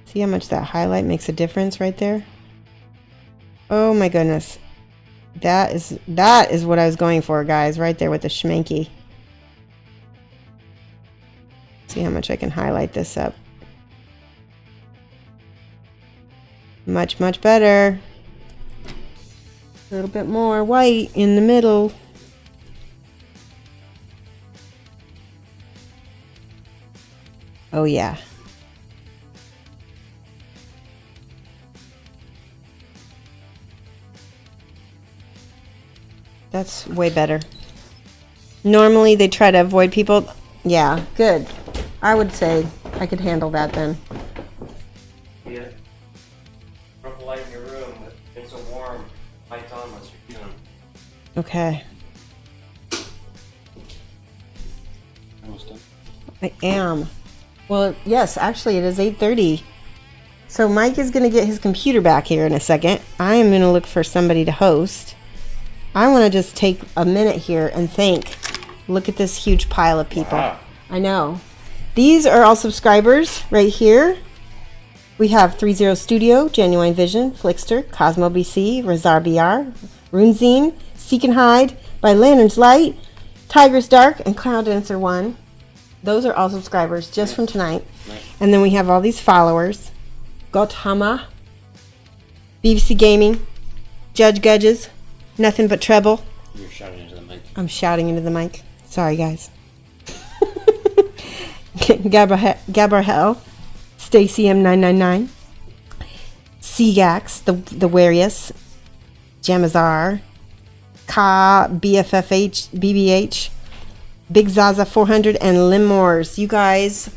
See how much that highlight makes a difference right there? Oh my goodness. That is what I was going for, guys, right there with the Schminke. See how much I can highlight this up. Much, much better. A little bit more white in the middle. Oh yeah. That's way better. Normally they try to avoid people. Yeah, good. I would say I could handle that then. Yeah. Purple light in your room. It's so warm. Lights on once you're done. Okay. Almost done. I am. Well, yes, actually it is 8:30. So Mike is going to get his computer back here in a second. I am going to look for somebody to host. I want to just take a minute here and thank. Look at this huge pile of people. Wow. I know. These are all subscribers right here. We have 30 Studio, Genuine Vision, Flickster, Cosmo BC, Razar BR, Runezine, Seek and Hide, By Lantern's Light, Tiger's Dark, and Cloud Dancer 1. Those are all subscribers just from tonight. Nice. And then we have all these followers. Gotama, BBC Gaming, Judge Gudges, Nothing But Treble. You're shouting into the mic. I'm shouting into the mic. Sorry, guys. Gabrahel, Stacy M999, Seagax, the Warius, Jamazar, Ka BFFH, BBH, Big Zaza 400, and Limors. You guys,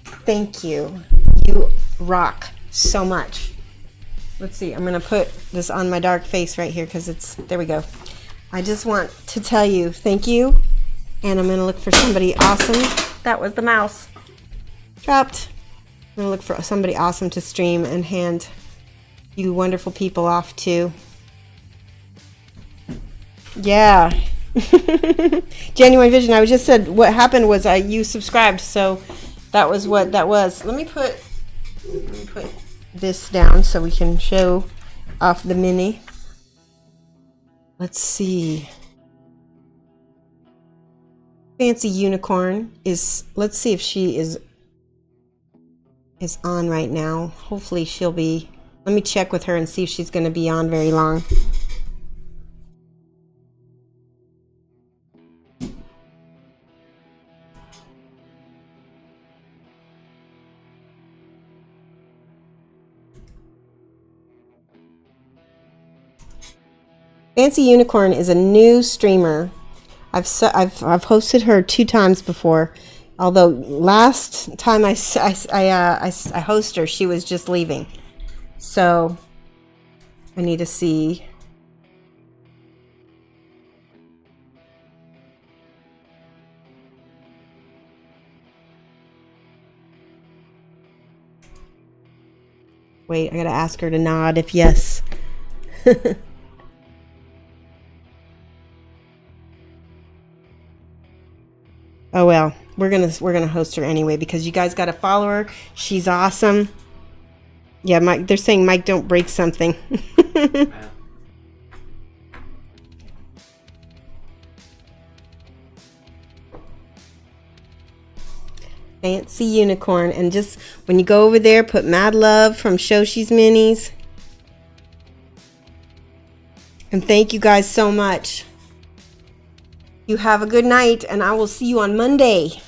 thank you. You rock so much. Let's see, I'm gonna put this on my dark face right here because it's, there we go. I just want to tell you thank you, and I'm gonna look for somebody awesome. That was the mouse. Dropped. I'm gonna look for somebody awesome to stream and hand you wonderful people off to. Yeah. Genuine Vision, I just said what happened was you subscribed, so that was what that was. Let me put this down so we can show off the mini. Let's see. Fancy Unicorn is, let's see if she is on right now. Hopefully she'll be, let me check with her and see if she's going to be on very long. Fancy Unicorn is a new streamer. I've hosted her 2 times before. Although last time I hosted her, she was just leaving. So I need to see. Wait, I gotta ask her to nod if yes. Oh well, we're gonna host her anyway because you guys gotta follow her. She's awesome. Yeah, Mike. They're saying Mike, don't break something. Fancy Unicorn, and just when you go over there, put mad love from Shoshie's Minis. And thank you guys so much. You have a good night, and I will see you on Monday.